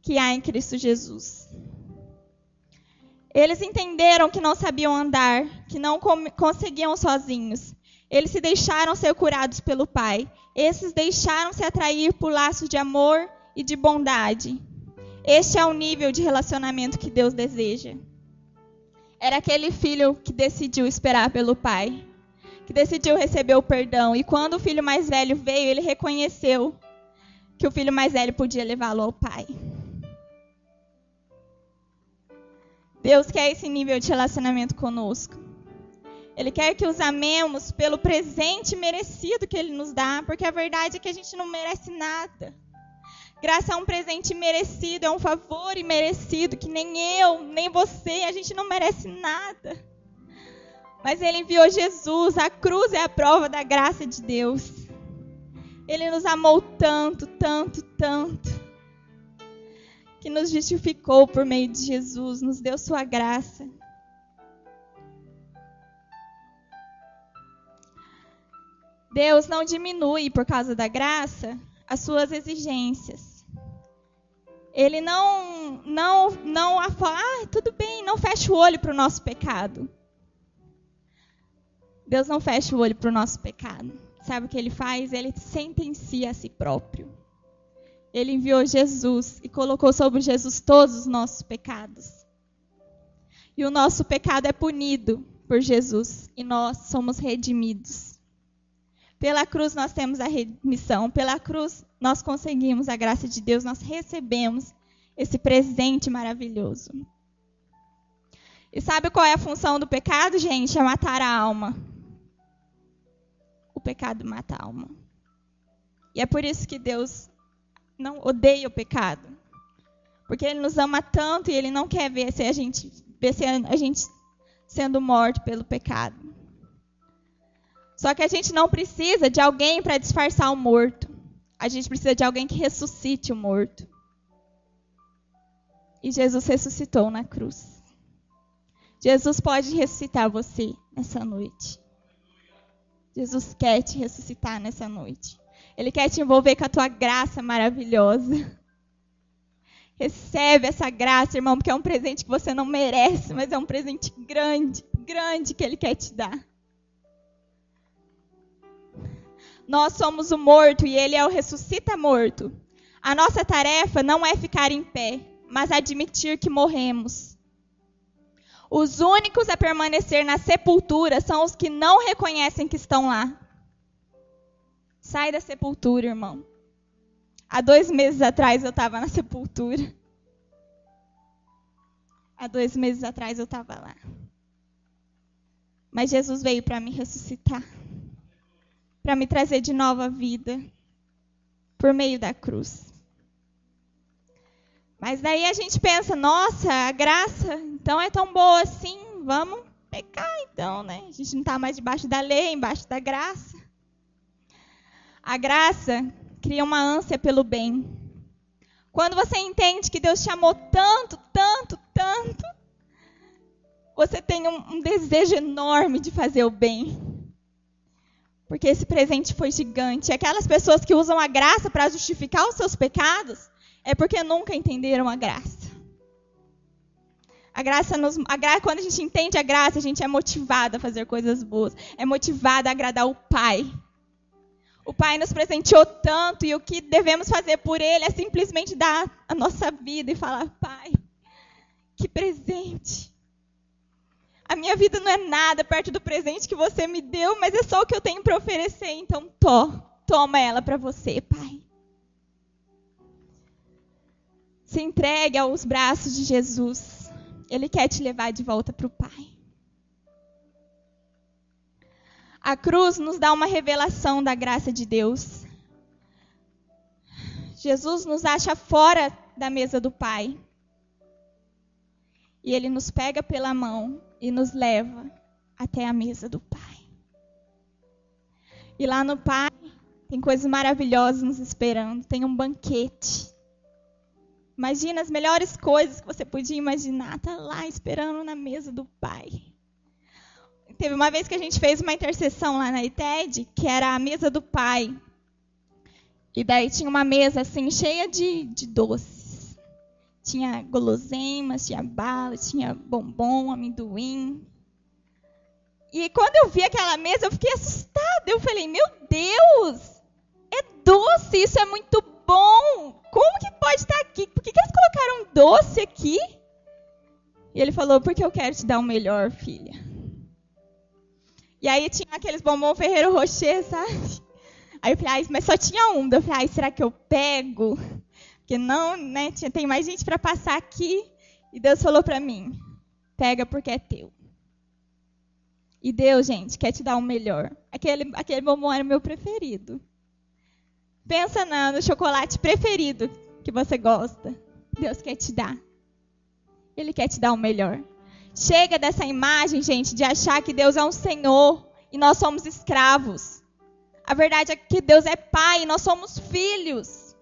que há em Cristo Jesus. Eles entenderam que não sabiam andar, que não conseguiam sozinhos. Eles se deixaram ser curados pelo Pai. Esses deixaram-se atrair por laços de amor e de bondade. Este é o nível de relacionamento que Deus deseja. Era aquele filho que decidiu esperar pelo Pai, que decidiu receber o perdão. E quando o filho mais velho veio, ele reconheceu que o filho mais velho podia levá-lo ao Pai. Deus quer esse nível de relacionamento conosco. Ele quer que os amemos pelo presente merecido que Ele nos dá, porque a verdade é que a gente não merece nada. Graça é um presente merecido, é um favor imerecido, que nem eu, nem você, a gente não merece nada. Mas Ele enviou Jesus, a cruz é a prova da graça de Deus. Ele nos amou tanto, tanto, tanto, que nos justificou por meio de Jesus, nos deu sua graça. Deus não diminui por causa da graça as suas exigências. Ele não fala, tudo bem, não fecha o olho para o nosso pecado. Deus não fecha o olho para o nosso pecado. Sabe o que Ele faz? Ele sentencia a si próprio. Ele enviou Jesus e colocou sobre Jesus todos os nossos pecados. E o nosso pecado é punido por Jesus e nós somos redimidos. Pela cruz nós temos a remissão, pela cruz nós conseguimos a graça de Deus, nós recebemos esse presente maravilhoso. E sabe qual é a função do pecado, gente? É matar a alma. O pecado mata a alma. E é por isso que Deus não odeia o pecado. Porque Ele nos ama tanto e Ele não quer ver a gente sendo morto pelo pecado. Só que a gente não precisa de alguém para disfarçar o morto. A gente precisa de alguém que ressuscite o morto. E Jesus ressuscitou na cruz. Jesus pode ressuscitar você nessa noite. Jesus quer te ressuscitar nessa noite. Ele quer te envolver com a tua graça maravilhosa. Recebe essa graça, irmão, porque é um presente que você não merece, mas é um presente grande, grande que Ele quer te dar. Nós somos o morto e Ele é o ressuscita morto. A nossa tarefa não é ficar em pé, mas admitir que morremos. Os únicos a permanecer na sepultura são os que não reconhecem que estão lá. Sai da sepultura, irmão. Há 2 meses atrás eu estava na sepultura. Há 2 meses atrás eu estava lá. Mas Jesus veio para me ressuscitar. Para me trazer de nova vida. Por meio da cruz. Mas daí a gente pensa, nossa, a graça então é tão boa assim. Vamos pecar então, né? A gente não está mais debaixo da lei, embaixo da graça. A graça cria uma ânsia pelo bem. Quando você entende que Deus te amou tanto, tanto, tanto, você tem um desejo enorme de fazer o bem. Porque esse presente foi gigante. E aquelas pessoas que usam a graça para justificar os seus pecados, é porque nunca entenderam a graça. Quando a gente entende a graça, a gente é motivado a fazer coisas boas. É motivado a agradar o Pai. O Pai nos presenteou tanto e o que devemos fazer por Ele é simplesmente dar a nossa vida e falar, Pai, que presente. A minha vida não é nada perto do presente que você me deu, mas é só o que eu tenho para oferecer, então toma ela para você, Pai. Se entregue aos braços de Jesus. Ele quer te levar de volta para o Pai. A cruz nos dá uma revelação da graça de Deus. Jesus nos acha fora da mesa do Pai. E Ele nos pega pela mão e nos leva até a mesa do Pai. E lá no Pai tem coisas maravilhosas nos esperando. Tem um banquete. Imagina as melhores coisas que você podia imaginar. Está lá esperando na mesa do Pai. Teve uma vez que a gente fez uma intercessão lá na ITED, que era a mesa do Pai. E daí tinha uma mesa assim, cheia de doces. Tinha guloseimas, tinha bala, tinha bombom, amendoim. E quando eu vi aquela mesa, eu fiquei assustada. Eu falei, meu Deus, é doce, isso é muito bom. Como que pode estar aqui? Por que eles colocaram doce aqui? E ele falou, porque eu quero te dar o melhor, filha. E aí tinha aqueles bombom Ferrero Rocher, sabe? Aí eu falei, mas só tinha um. Eu falei, será que eu pego? Porque não, né? Tem mais gente para passar aqui. E Deus falou para mim, pega porque é teu. E Deus, gente, quer te dar o melhor. Aquele bombom era o meu preferido. Pensa no chocolate preferido que você gosta. Deus quer te dar. Ele quer te dar o melhor. Chega dessa imagem, gente, de achar que Deus é um Senhor e nós somos escravos. A verdade é que Deus é Pai e nós somos filhos.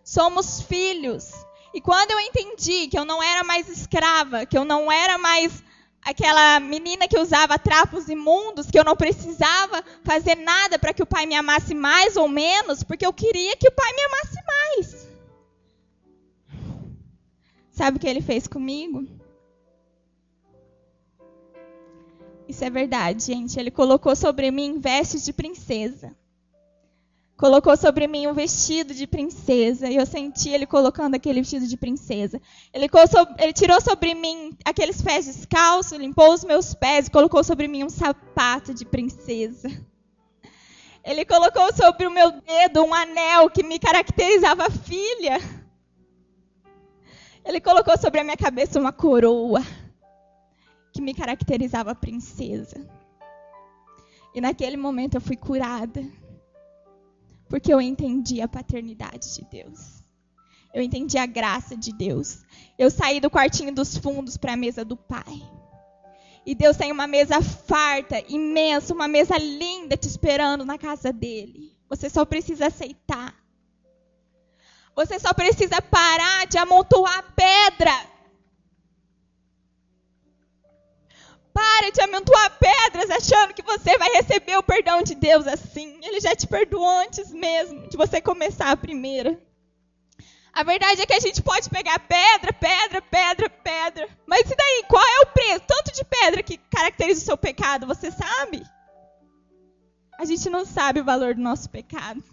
Somos filhos. E quando eu entendi que eu não era mais escrava, que eu não era mais aquela menina que usava trapos imundos, que eu não precisava fazer nada para que o Pai me amasse mais ou menos, porque eu queria que o Pai me amasse mais. Sabe o que Ele fez comigo? Isso é verdade, gente. Ele colocou sobre mim vestes de princesa. Colocou sobre mim um vestido de princesa. E eu senti Ele colocando aquele vestido de princesa. Ele tirou sobre mim aqueles pés descalços, limpou os meus pés e colocou sobre mim um sapato de princesa. Ele colocou sobre o meu dedo um anel que me caracterizava filha. Ele colocou sobre a minha cabeça uma coroa que me caracterizava princesa. E naquele momento eu fui curada. Porque eu entendi a paternidade de Deus. Eu entendi a graça de Deus. Eu saí do quartinho dos fundos para a mesa do Pai. E Deus tem uma mesa farta, imensa, uma mesa linda te esperando na casa dele. Você só precisa aceitar. Você só precisa parar de amontoar pedra. Para de amontoar pedras achando que você vai receber o perdão de Deus assim. Ele já te perdoou antes mesmo de você começar a primeira. A verdade é que a gente pode pegar pedra. Mas e daí? Qual é o preço? Tanto de pedra que caracteriza o seu pecado, você sabe? A gente não sabe o valor do nosso pecado.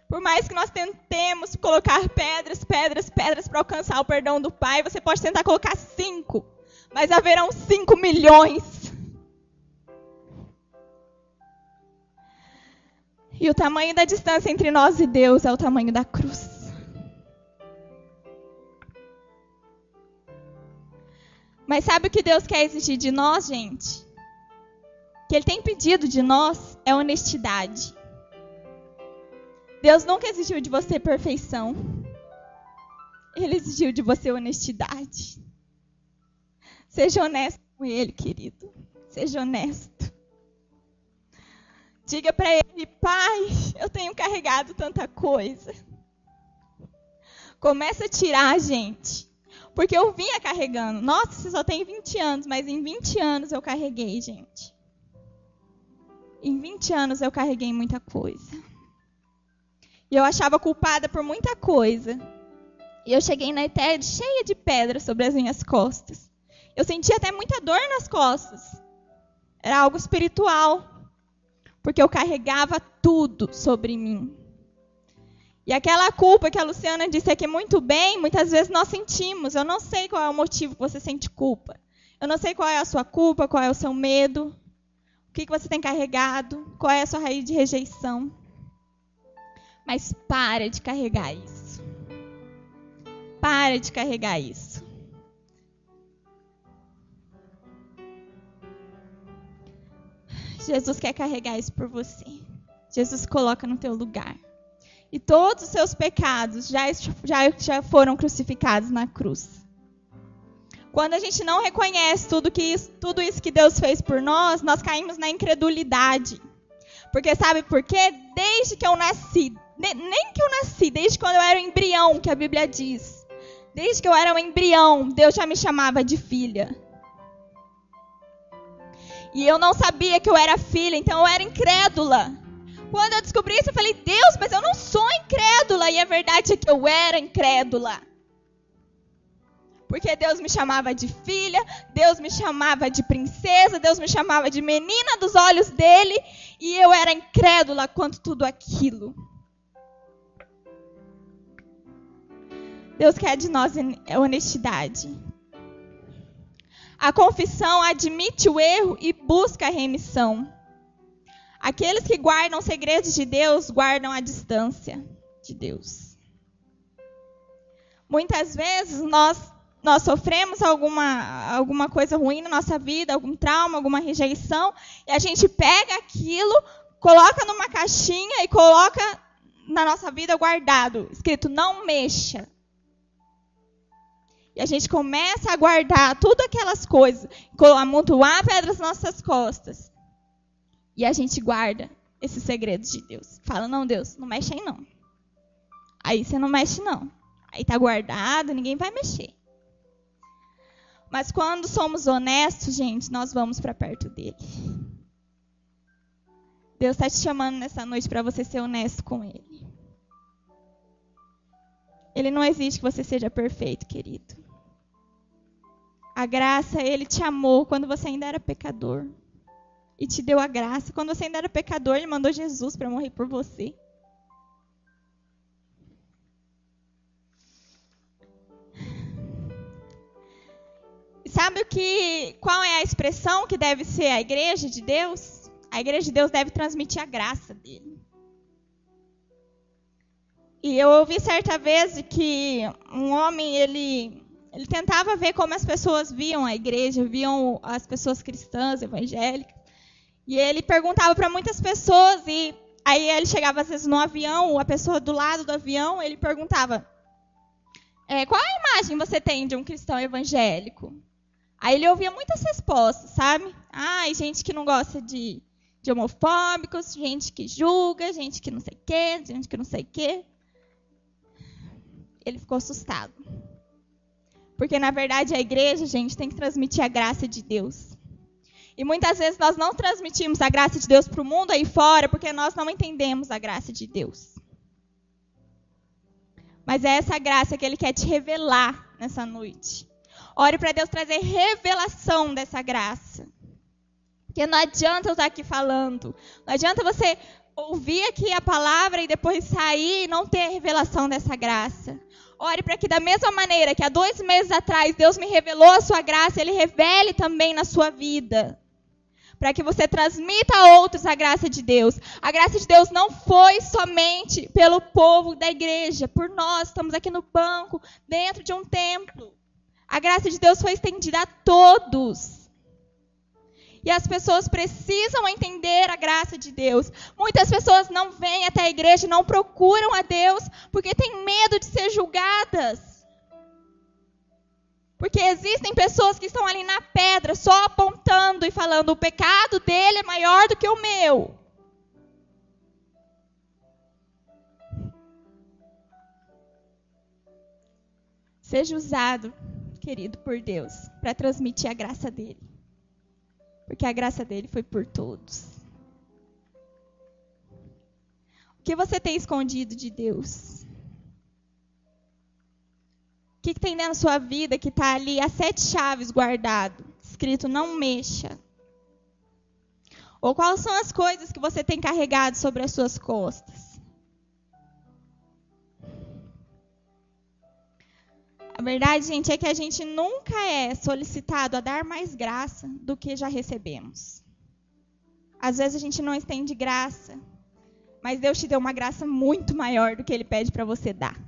Por mais que nós tentemos colocar pedras para alcançar o perdão do Pai, você pode tentar colocar 5. Mas haverão 5 milhões. E o tamanho da distância entre nós e Deus é o tamanho da cruz. Mas sabe o que Deus quer exigir de nós, gente? O que Ele tem pedido de nós é honestidade. Deus nunca exigiu de você perfeição. Ele exigiu de você honestidade. Seja honesto com Ele, querido. Seja honesto. Diga para Ele, Pai, eu tenho carregado tanta coisa. Começa a tirar, gente. Porque eu vinha carregando. Nossa, você só tem 20 anos, mas em 20 anos eu carreguei, gente. Em 20 anos eu carreguei muita coisa. E eu achava culpada por muita coisa. E eu cheguei na eternidade cheia de pedras sobre as minhas costas. Eu sentia até muita dor nas costas. Era algo espiritual. Porque eu carregava tudo sobre mim. E aquela culpa que a Luciana disse aqui muito bem, muitas vezes nós sentimos. Eu não sei qual é o motivo que você sente culpa. Eu não sei qual é a sua culpa, qual é o seu medo. O que você tem carregado, qual é a sua raiz de rejeição. Mas para de carregar isso. Para de carregar isso. Jesus quer carregar isso por você. Jesus coloca no teu lugar. E todos os seus pecados já foram crucificados na cruz. Quando a gente não reconhece tudo isso que Deus fez por nós, nós caímos na incredulidade. Porque sabe por quê? Desde que eu nasci, nem que eu nasci, desde quando eu era um embrião, que a Bíblia diz. Desde que eu era um embrião, Deus já me chamava de filha. E eu não sabia que eu era filha, então eu era incrédula. Quando eu descobri isso, eu falei, Deus, mas eu não sou incrédula. E a verdade é que eu era incrédula. Porque Deus me chamava de filha, Deus me chamava de princesa, Deus me chamava de menina dos olhos dele. E eu era incrédula quanto tudo aquilo. Deus quer de nós honestidade. A confissão admite o erro e busca a remissão. Aqueles que guardam os segredos de Deus, guardam a distância de Deus. Muitas vezes nós sofremos alguma coisa ruim na nossa vida, algum trauma, alguma rejeição, e a gente pega aquilo, coloca numa caixinha e coloca na nossa vida guardado, escrito, não mexa. E a gente começa a guardar tudo aquelas coisas, amontoar pedras nas nossas costas. E a gente guarda esses segredos de Deus. Fala, não, Deus, não mexe aí não. Aí você não mexe não. Aí tá guardado, ninguém vai mexer. Mas quando somos honestos, gente, nós vamos para perto dele. Deus está te chamando nessa noite para você ser honesto com ele. Ele não exige que você seja perfeito, querido. A graça, ele te amou quando você ainda era pecador. E te deu a graça. Quando você ainda era pecador, ele mandou Jesus para morrer por você. Sabe qual é a expressão que deve ser a igreja de Deus? A igreja de Deus deve transmitir a graça dele. E eu ouvi certa vez que um homem, ele tentava ver como as pessoas viam a igreja, viam as pessoas cristãs, evangélicas. E ele perguntava para muitas pessoas, e aí ele chegava às vezes no avião, a pessoa do lado do avião, ele perguntava, qual a imagem você tem de um cristão evangélico? Aí ele ouvia muitas respostas, sabe? Gente que não gosta de homofóbicos, gente que julga, gente que não sei o quê, gente que não sei o quê. Ele ficou assustado. Porque, na verdade, a igreja, gente, tem que transmitir a graça de Deus. E muitas vezes nós não transmitimos a graça de Deus para o mundo aí fora, porque nós não entendemos a graça de Deus. Mas é essa graça que Ele quer te revelar nessa noite. Ore para Deus trazer revelação dessa graça. Porque não adianta eu estar aqui falando. Não adianta você ouvir aqui a palavra e depois sair e não ter a revelação dessa graça. Ore para que da mesma maneira que há 2 meses atrás Deus me revelou a sua graça, Ele revele também na sua vida. Para que você transmita a outros a graça de Deus. A graça de Deus não foi somente pelo povo da igreja, por nós, estamos aqui no banco, dentro de um templo. A graça de Deus foi estendida a todos. E as pessoas precisam entender a graça de Deus. Muitas pessoas não vêm até a igreja, não procuram a Deus, porque têm medo de ser julgadas. Porque existem pessoas que estão ali na pedra, só apontando e falando, o pecado dele é maior do que o meu. Seja usado, querido, por Deus, para transmitir a graça dele. Porque a graça dele foi por todos. O que você tem escondido de Deus? O que tem dentro da sua vida que está ali a 7 chaves guardado, escrito não mexa? Ou quais são as coisas que você tem carregado sobre as suas costas? A verdade, gente, é que a gente nunca é solicitado a dar mais graça do que já recebemos. Às vezes a gente não estende graça, mas Deus te deu uma graça muito maior do que Ele pede para você dar.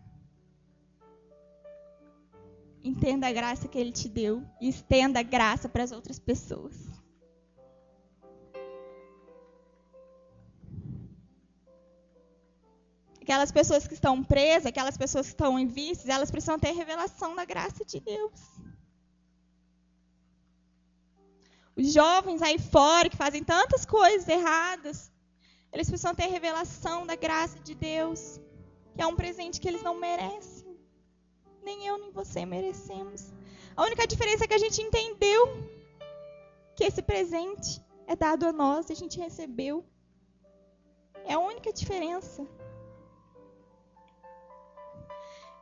Entenda a graça que Ele te deu e estenda a graça para as outras pessoas. Aquelas pessoas que estão presas, aquelas pessoas que estão em vícios, elas precisam ter revelação da graça de Deus. Os jovens aí fora que fazem tantas coisas erradas, eles precisam ter revelação da graça de Deus, que é um presente que eles não merecem. Nem eu, nem você merecemos. A única diferença é que a gente entendeu que esse presente é dado a nós e a gente recebeu. É a única diferença.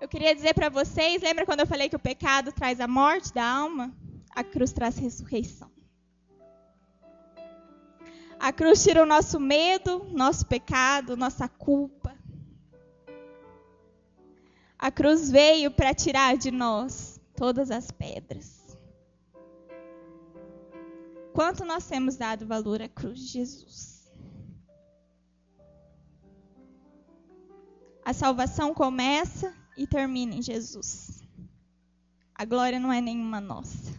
Eu queria dizer para vocês, lembra quando eu falei que o pecado traz a morte da alma? A cruz traz ressurreição. A cruz tira o nosso medo, nosso pecado, nossa culpa. A cruz veio para tirar de nós todas as pedras. Quanto nós temos dado valor à cruz de Jesus? A salvação começa e termina em Jesus. A glória não é nenhuma nossa.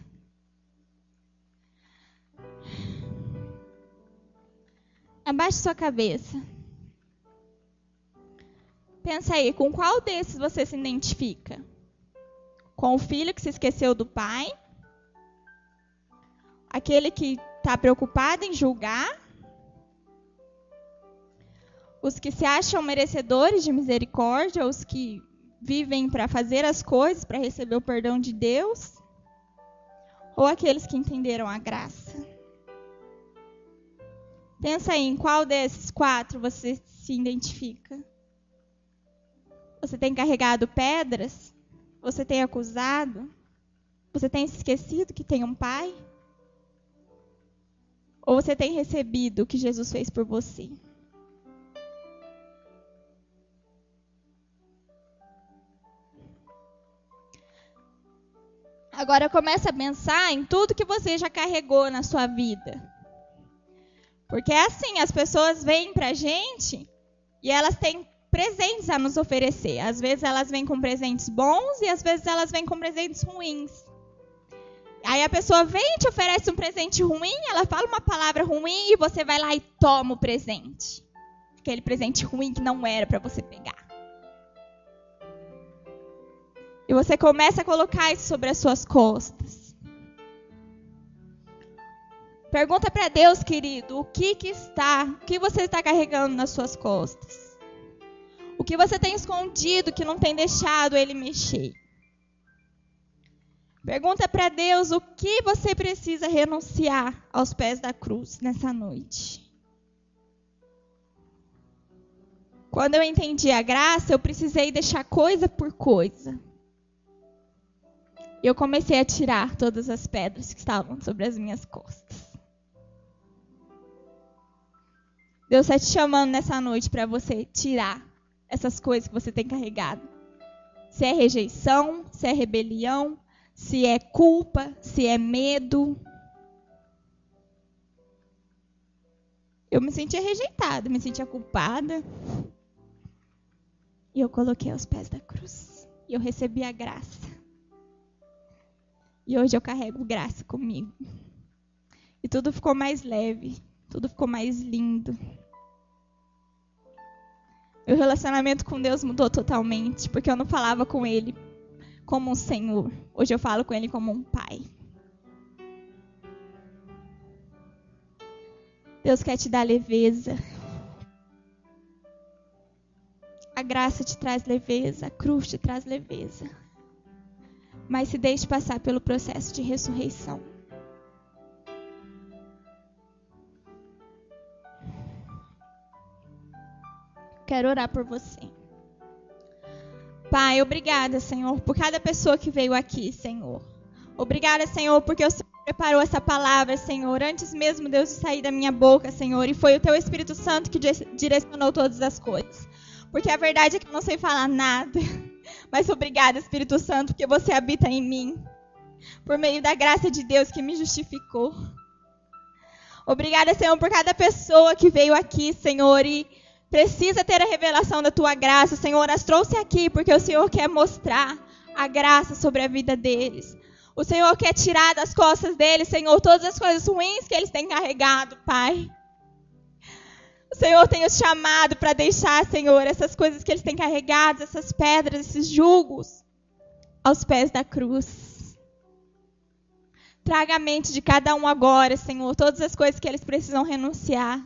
Abaixe sua cabeça. Pensa aí, com qual desses você se identifica? Com o filho que se esqueceu do pai? Aquele que está preocupado em julgar? Os que se acham merecedores de misericórdia? Os que vivem para fazer as coisas, para receber o perdão de Deus? Ou aqueles que entenderam a graça? Pensa aí, em qual desses 4 você se identifica? Você tem carregado pedras? Você tem acusado? Você tem se esquecido que tem um pai? Ou você tem recebido o que Jesus fez por você? Agora começa a pensar em tudo que você já carregou na sua vida. Porque é assim, as pessoas vêm pra gente e elas têm presentes a nos oferecer. Às vezes elas vêm com presentes bons e às vezes elas vêm com presentes ruins. Aí a pessoa vem e te oferece um presente ruim, ela fala uma palavra ruim e você vai lá e toma o presente. Aquele presente ruim que não era para você pegar. E você começa a colocar isso sobre as suas costas. Pergunta para Deus, querido, o que você está carregando nas suas costas? O que você tem escondido que não tem deixado Ele mexer? Pergunta para Deus o que você precisa renunciar aos pés da cruz nessa noite. Quando eu entendi a graça, eu precisei deixar coisa por coisa. E eu comecei a tirar todas as pedras que estavam sobre as minhas costas. Deus está te chamando nessa noite para você tirar essas coisas que você tem carregado. Se é rejeição, se é rebelião, se é culpa, se é medo. Eu me sentia rejeitada, me sentia culpada. E eu coloquei aos pés da cruz. E eu recebi a graça. E hoje eu carrego graça comigo. E tudo ficou mais leve. Tudo ficou mais lindo. Meu relacionamento com Deus mudou totalmente. Porque eu não falava com Ele como um Senhor. Hoje eu falo com Ele como um Pai. Deus quer te dar leveza. A graça te traz leveza. A cruz te traz leveza. Mas se deixe passar pelo processo de ressurreição. Quero orar por você. Pai, obrigada, Senhor, por cada pessoa que veio aqui, Senhor. Obrigada, Senhor, porque o Senhor preparou essa palavra, Senhor, antes mesmo, Deus, de sair da minha boca, Senhor. E foi o Teu Espírito Santo que direcionou todas as coisas. Porque a verdade é que eu não sei falar nada. Mas obrigada, Espírito Santo, porque você habita em mim. Por meio da graça de Deus que me justificou. Obrigada, Senhor, por cada pessoa que veio aqui, Senhor, e precisa ter a revelação da Tua graça. Senhor, as trouxe aqui porque o Senhor quer mostrar a graça sobre a vida deles. O Senhor quer tirar das costas deles, Senhor, todas as coisas ruins que eles têm carregado, Pai. O Senhor tem os chamado para deixar, Senhor, essas coisas que eles têm carregado, essas pedras, esses julgos, aos pés da cruz. Traga a mente de cada um agora, Senhor, todas as coisas que eles precisam renunciar.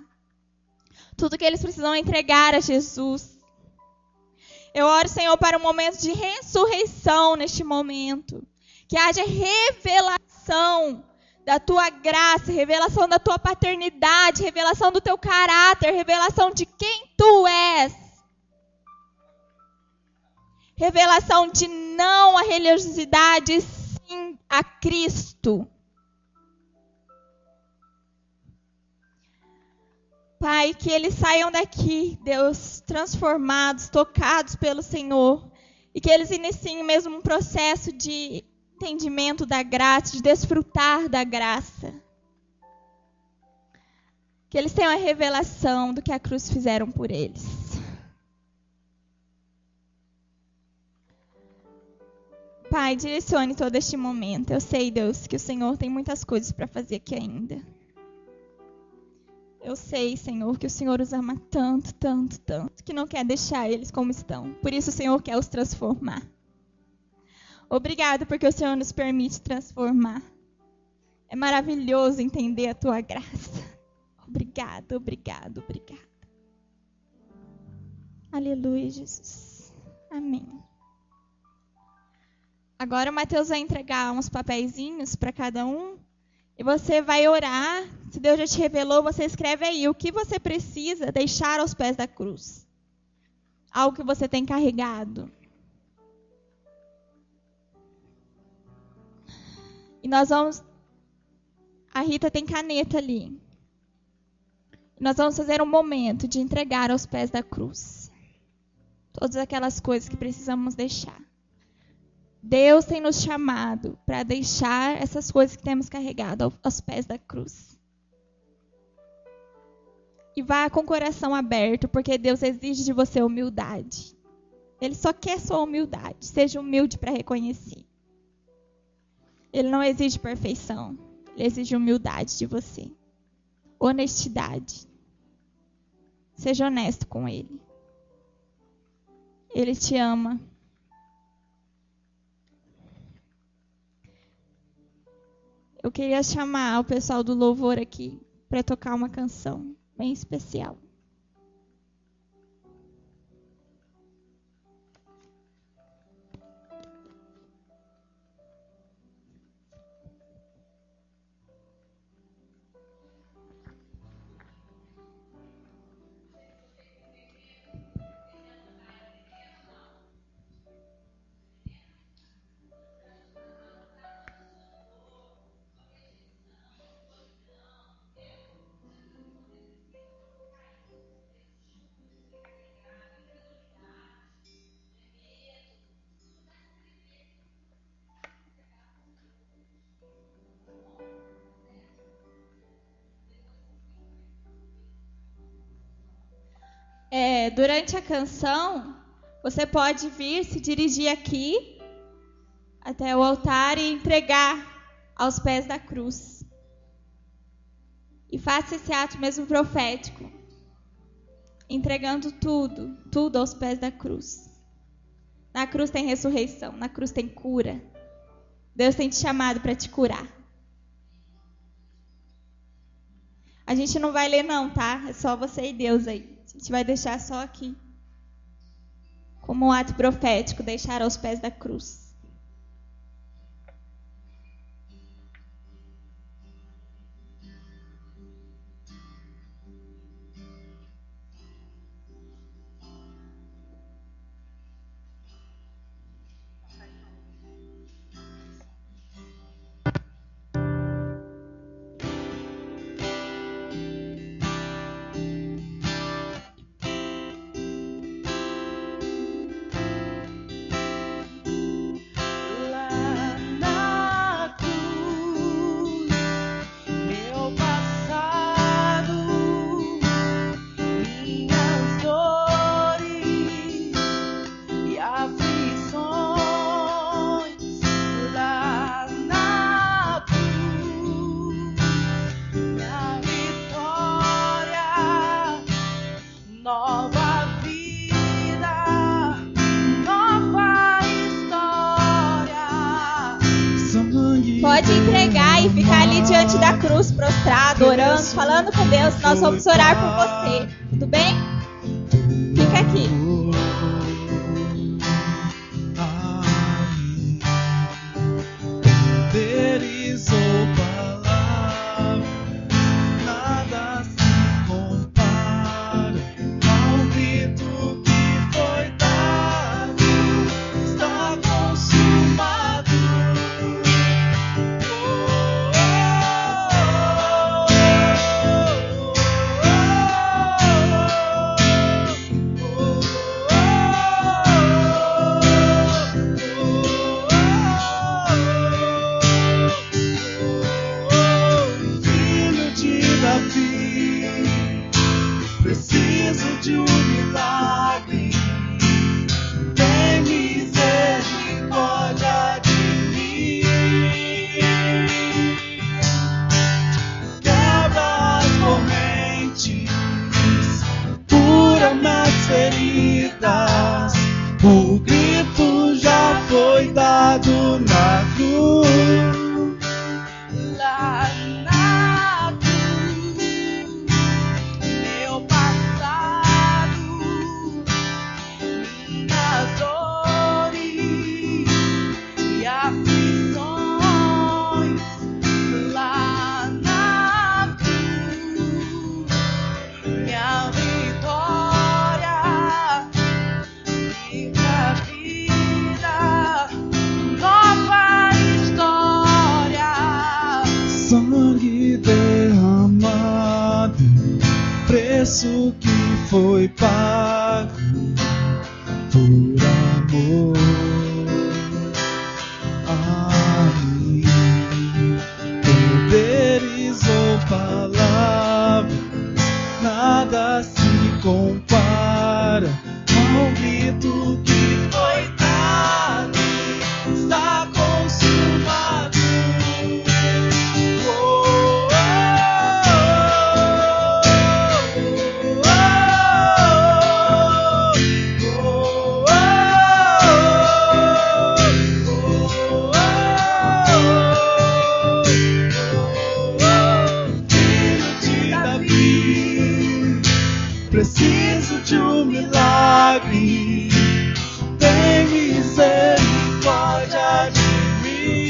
Tudo que eles precisam entregar a Jesus. Eu oro, Senhor, para um momento de ressurreição neste momento. Que haja revelação, da tua graça, revelação da tua paternidade, revelação do teu caráter, revelação de quem tu és. Revelação de não a religiosidade, sim a Cristo. Pai, que eles saiam daqui, Deus, transformados, tocados pelo Senhor. E que eles iniciem mesmo um processo de entendimento da graça, de desfrutar da graça. Que eles tenham a revelação do que a cruz fizeram por eles. Pai, direcione todo este momento. Eu sei, Deus, que o Senhor tem muitas coisas para fazer aqui ainda. Eu sei, Senhor, que o Senhor os ama tanto, tanto, tanto, que não quer deixar eles como estão. Por isso o Senhor quer os transformar. Obrigado porque o Senhor nos permite transformar. É maravilhoso entender a tua graça. Obrigado, obrigado, obrigado. Aleluia, Jesus. Amém. Agora o Mateus vai entregar uns papeizinhos para cada um. E você vai orar. Se Deus já te revelou, você escreve aí o que você precisa deixar aos pés da cruz. Algo que você tem carregado. E nós vamos... A Rita tem caneta ali. Nós vamos fazer um momento de entregar aos pés da cruz todas aquelas coisas que precisamos deixar. Deus tem nos chamado para deixar essas coisas que temos carregado aos pés da cruz. E vá com o coração aberto, porque Deus exige de você humildade. Ele só quer sua humildade. Seja humilde para reconhecer. Ele não exige perfeição. Ele exige humildade de você. Honestidade. Seja honesto com Ele. Ele te ama. Eu queria chamar o pessoal do louvor aqui para tocar uma canção bem especial. Durante a canção, você pode vir, se dirigir aqui até o altar e entregar aos pés da cruz. E faça esse ato mesmo profético, entregando tudo, tudo aos pés da cruz. Na cruz tem ressurreição, na cruz tem cura. Deus tem te chamado para te curar. A gente não vai ler não, tá? É só você e Deus aí. A gente vai deixar só aqui. Como um ato profético, deixar aos pés da cruz. Pode entregar e ficar ali diante da cruz, prostrado, orando, falando com Deus. Nós vamos orar por você. Tudo bem? Fica aqui. There is all de um milagre, tem misericórdia de mim. Quebra as correntes, cura minhas feridas. O grito já foi dado na cruz. Lá na cruz, meu passado, minhas dores e aflições. Lá na cruz, minha vitória, minha vida, nova história. Sangue derramado, preço que foi pago por amor a mim. Poderes ou palavras, nada se compara ao grito que foi dado. Está consumado. Filho de Davi, preciso de um milagre, tem misericórdia de mim.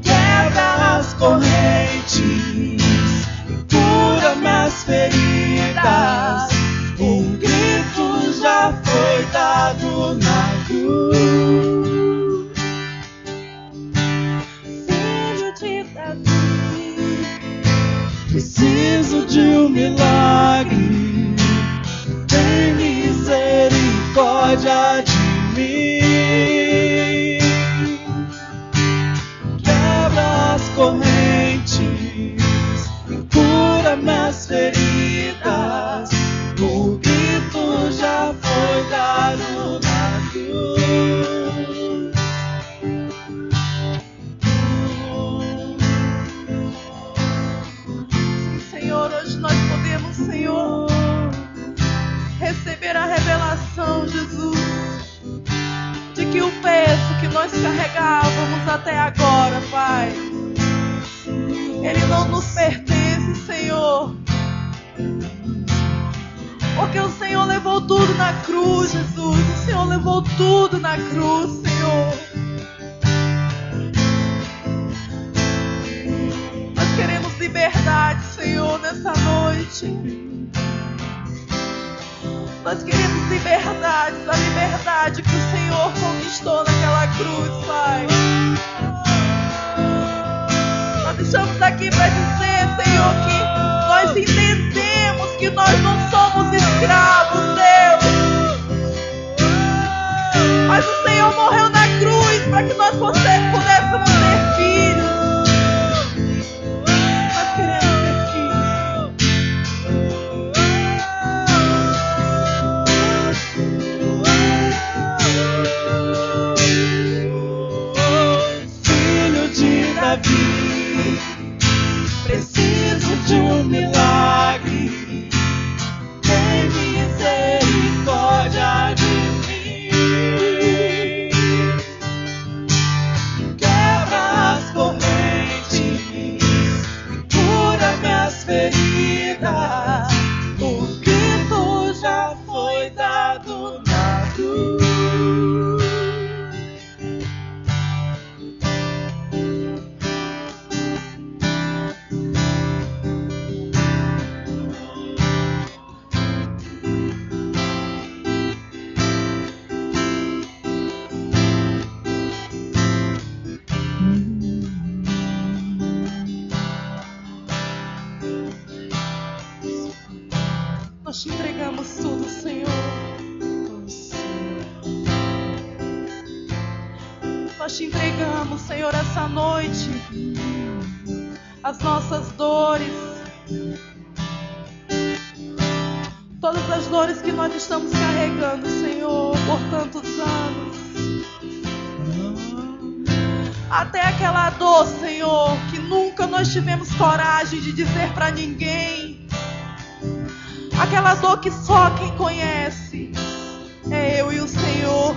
Quebra as correntes, cura minhas feridas. O grito já foi dado na cruz. Filho de Davi, preciso de um milagre, tem misericórdia de mim. Quebra as correntes, cura minhas feridas. O grito já foi dado na cruz. Sim, Senhor, hoje nós podemos, Senhor, receber a revelação, Jesus, de que o peso que nós carregávamos até agora, Pai, ele não nos pertence, Senhor, porque o Senhor levou tudo na cruz, Jesus. O Senhor levou tudo na cruz, Senhor. Nós queremos liberdade, Senhor, nessa noite. Nós queremos liberdade, a liberdade que o Senhor conquistou naquela cruz, Pai. Nós estamos aqui para dizer, Senhor, que nós entendemos que nós não somos escravos, Deus. Mas o Senhor morreu na cruz para que nós pudéssemos ser filhos. Nós queremos ser filho de Davi, preciso de um milagre, tem misericórdia de mim. Quebra as correntes, cura minhas feridas. O grito já foi dado na cruz. Nós te entregamos tudo, Senhor. Nós te entregamos, Senhor, essa noite as nossas dores, todas as dores que nós estamos carregando, Senhor, por tantos anos. Até aquela dor, Senhor, que nunca nós tivemos coragem de dizer para ninguém. Aquela dor que só quem conhece é eu e o Senhor.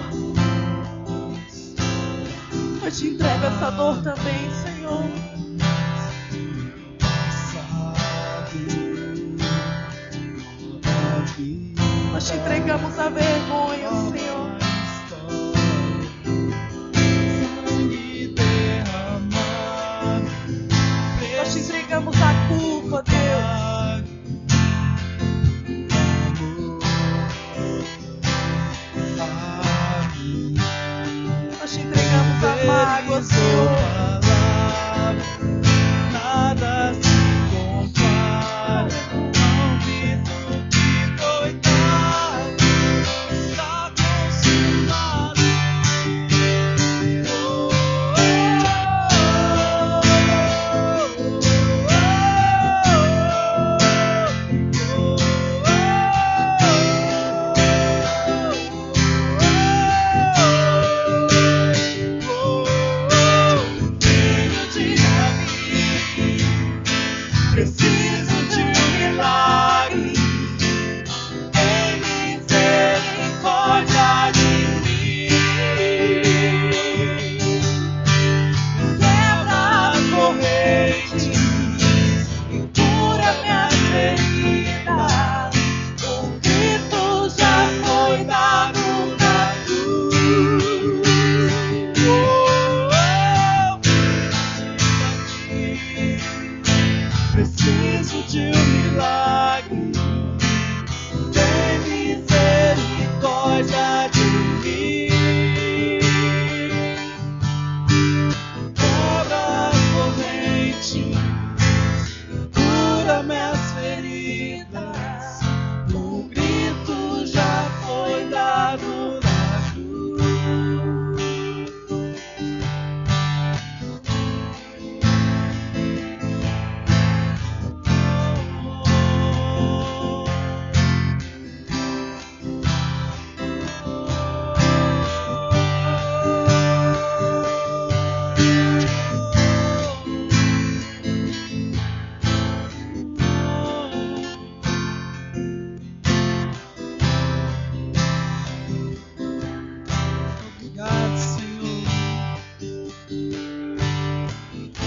Eu te entrego essa dor também, Senhor. Nós te entregamos a vergonha, Senhor. Nós te entregamos a culpa, Deus. Nós te entregamos a mágoa, Senhor. Nada se compara com o grito de coitado. Está consumado. Preciso de um milagre em misericórdia de mim. Quebra as correntes e cura minhas feridas. O grito já foi dado na cruz. Preciso de um milagre, tem misericórdia de mim. Quebra as correntes, cura minhas feridas. O grito já foi dado na cruz. Obrigado, Senhor.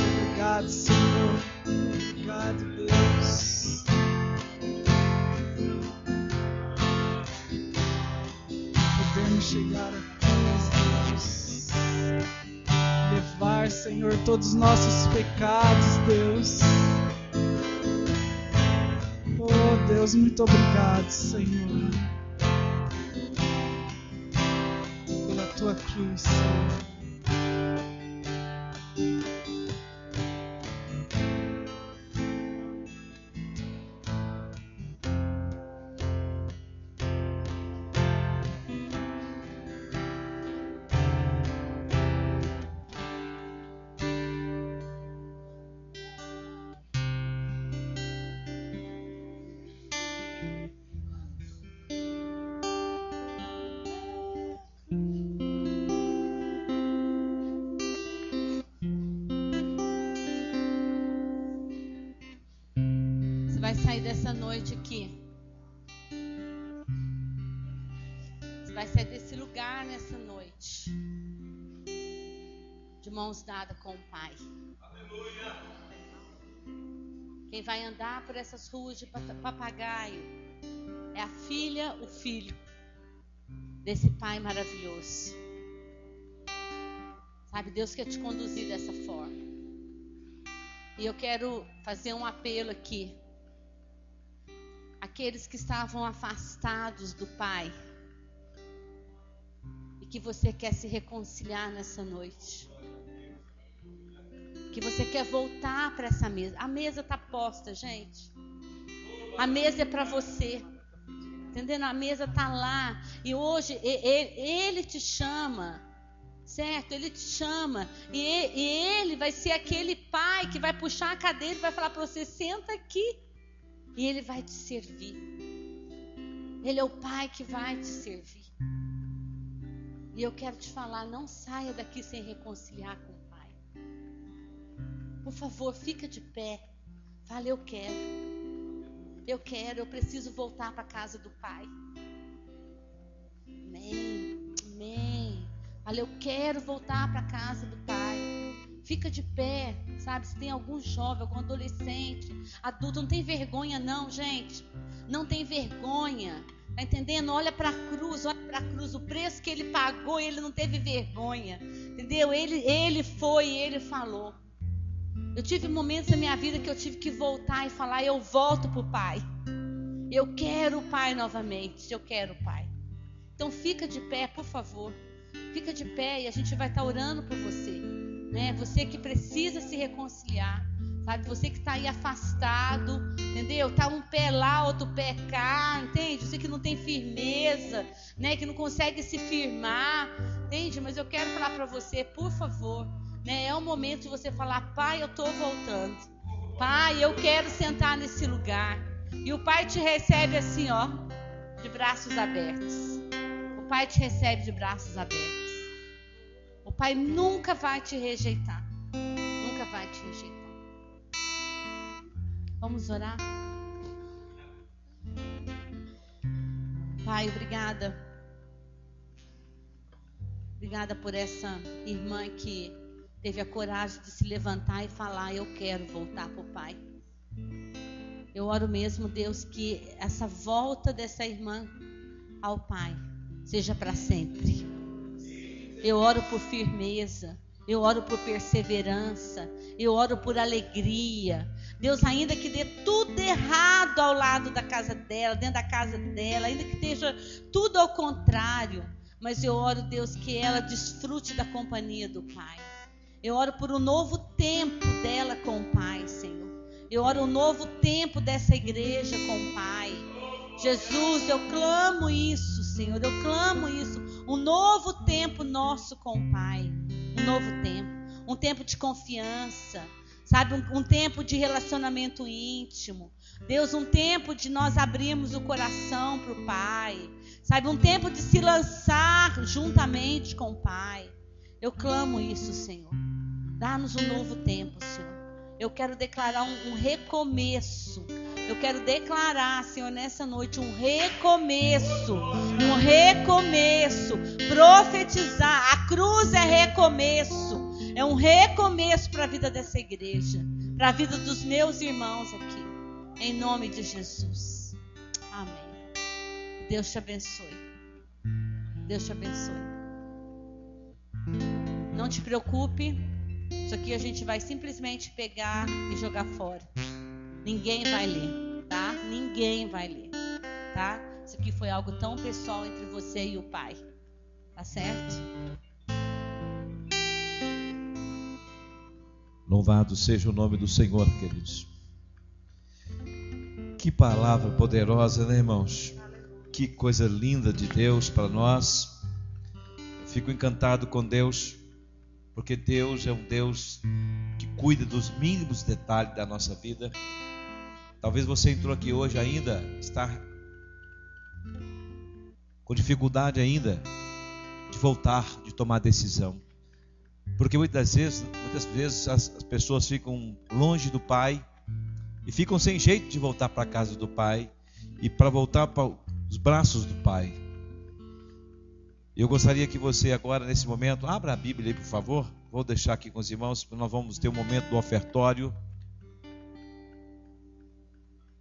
Obrigado, Senhor. Obrigado, Deus. Podemos chegar a cruz, Deus. Levar, Senhor, todos os nossos pecados, Deus. Oh, Deus, muito obrigado, Senhor. Pela tua cruz, Senhor. Você vai sair dessa noite aqui. Você vai sair desse lugar nessa noite. De mãos dadas com o Pai. Aleluia. Quem vai andar por essas ruas de papagaio é a filha, o filho desse Pai maravilhoso. Sabe, Deus quer te conduzir dessa forma. E eu quero fazer um apelo aqui. Aqueles que estavam afastados do Pai e que você quer se reconciliar nessa noite, que você quer voltar para essa mesa. A mesa está posta, gente. A mesa é para você. Entendendo? A mesa está lá. E hoje ele te chama. Certo? Ele te chama. E ele vai ser aquele pai que vai puxar a cadeira e vai falar para você: senta aqui. E ele vai te servir. Ele é o Pai que vai te servir. E eu quero te falar, não saia daqui sem reconciliar com o Pai. Por favor, fica de pé. Fala, eu preciso voltar para a casa do Pai. Amém, amém. Fala, eu quero voltar para a casa do Pai. Fica de pé, sabe? Se tem algum jovem, algum adolescente, adulto, não tem vergonha não, gente. Não tem vergonha. Tá entendendo? Olha para a cruz, o preço que ele pagou, ele não teve vergonha. Entendeu? Ele foi, ele falou. Eu tive momentos na minha vida que eu tive que voltar e falar, eu volto pro Pai. Eu quero o Pai novamente, eu quero o Pai. Então fica de pé, por favor. Fica de pé e a gente vai estar orando por você. Né? Você que precisa se reconciliar. Sabe? Você que está aí afastado, entendeu? Está um pé lá, outro pé cá, entende? Você que não tem firmeza, né? Que não consegue se firmar, entende? Mas eu quero falar para você, por favor, né? É o momento de você falar, Pai, eu estou voltando. Pai, eu quero sentar nesse lugar. E o Pai te recebe assim, ó, de braços abertos. O Pai te recebe de braços abertos. O Pai nunca vai te rejeitar. Nunca vai te rejeitar. Vamos orar? Pai, obrigada. Obrigada por essa irmã que teve a coragem de se levantar e falar, eu quero voltar para o Pai. Eu oro mesmo, Deus, que essa volta dessa irmã ao Pai seja para sempre. Eu oro por firmeza. Eu oro por perseverança. Eu oro por alegria. Deus, ainda que dê tudo errado ao lado da casa dela, dentro da casa dela, ainda que esteja tudo ao contrário, mas eu oro, Deus, que ela desfrute da companhia do Pai. Eu oro por um novo tempo dela com o Pai, Senhor. Eu oro um novo tempo dessa igreja com o Pai. Jesus, eu clamo isso, Senhor, eu clamo isso. Um novo tempo nosso com o Pai. Um novo tempo. Um tempo de confiança. Sabe, um tempo de relacionamento íntimo. Deus, um tempo de nós abrirmos o coração para o Pai. Sabe, um tempo de se lançar juntamente com o Pai. Eu clamo isso, Senhor. Dá-nos um novo tempo, Senhor. Eu quero declarar um recomeço. Eu quero declarar, Senhor, nessa noite um recomeço. Um recomeço. Profetizar. A cruz é recomeço. É um recomeço para a vida dessa igreja. Para a vida dos meus irmãos aqui. Em nome de Jesus. Amém. Deus te abençoe. Deus te abençoe. Não te preocupe. Isso aqui a gente vai simplesmente pegar e jogar fora. Ninguém vai ler, tá? Ninguém vai ler, tá? Isso aqui foi algo tão pessoal entre você e o Pai. Tá certo? Louvado seja o nome do Senhor, queridos. Que palavra poderosa, né, irmãos? Que coisa linda de Deus para nós. Eu fico encantado com Deus, porque Deus é um Deus que cuida dos mínimos detalhes da nossa vida. Talvez você entrou aqui hoje ainda, está com dificuldade ainda de voltar, de tomar decisão. Porque muitas vezes as pessoas ficam longe do Pai e ficam sem jeito de voltar para a casa do Pai e para voltar para os braços do Pai. Eu gostaria que você agora, nesse momento, abra a Bíblia aí, por favor. Vou deixar aqui com os irmãos, nós vamos ter um momento do ofertório.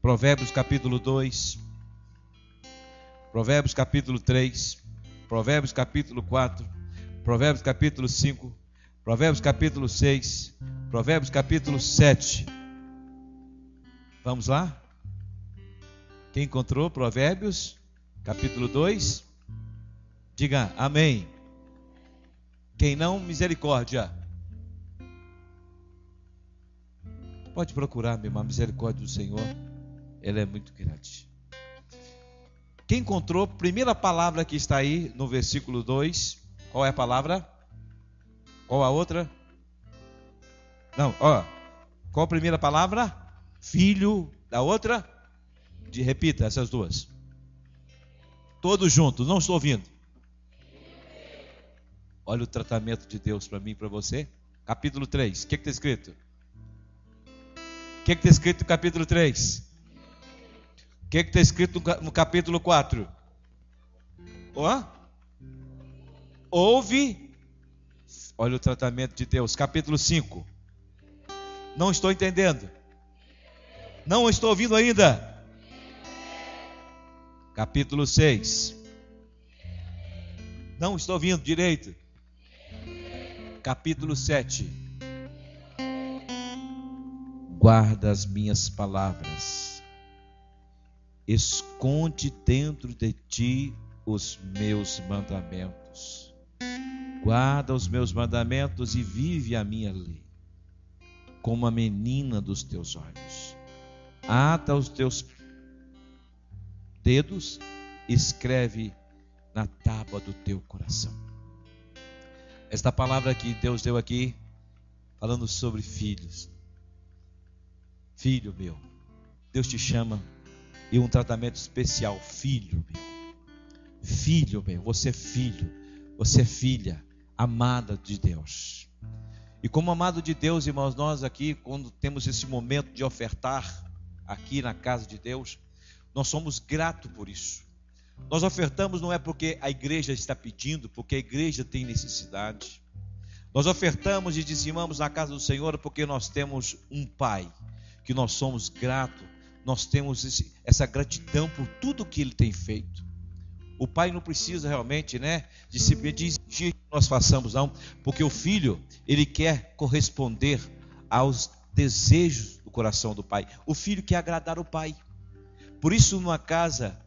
Provérbios capítulo 2, Provérbios capítulo 3, Provérbios capítulo 4, Provérbios capítulo 5, Provérbios capítulo 6, Provérbios capítulo 7. Vamos lá? Quem encontrou Provérbios capítulo 2? Diga amém. Quem não, misericórdia. Pode procurar, meu irmão, a misericórdia do Senhor. Ela é muito grande. Quem encontrou, primeira palavra que está aí no versículo 2. Qual é a palavra? Qual a outra? Não, ó. Qual a primeira palavra? Filho. Da outra? Repita essas duas. Todos juntos, não estou ouvindo. Olha o tratamento de Deus para mim e para você. Capítulo 3, o que está escrito? O que está escrito no capítulo 3? O que está escrito no capítulo 4? Ouve. Olha o tratamento de Deus. Capítulo 5. Não estou entendendo. Não estou ouvindo ainda. Capítulo 6. Não estou ouvindo direito. Capítulo 7. Guarda as minhas palavras. Esconde dentro de ti os meus mandamentos. Guarda os meus mandamentos e vive a minha lei. Como a menina dos teus olhos. Ata os teus dedos, escreve na tábua do teu coração. Esta palavra que Deus deu aqui, falando sobre filhos. Filho meu, Deus te chama e um tratamento especial. Filho meu, filho meu, você é filho, você é filha amada de Deus. E como amado de Deus, irmãos, nós aqui, quando temos esse momento de ofertar aqui na casa de Deus, nós somos gratos por isso. Nós ofertamos não é porque a igreja está pedindo, porque a igreja tem necessidade. Nós ofertamos e dizimamos na casa do Senhor porque nós temos um Pai, que nós somos gratos, nós temos essa gratidão por tudo que Ele tem feito. O Pai não precisa realmente, de se exigir que nós façamos, não, porque o Filho, ele quer corresponder aos desejos do coração do Pai. O Filho quer agradar o Pai. Por isso, numa casa,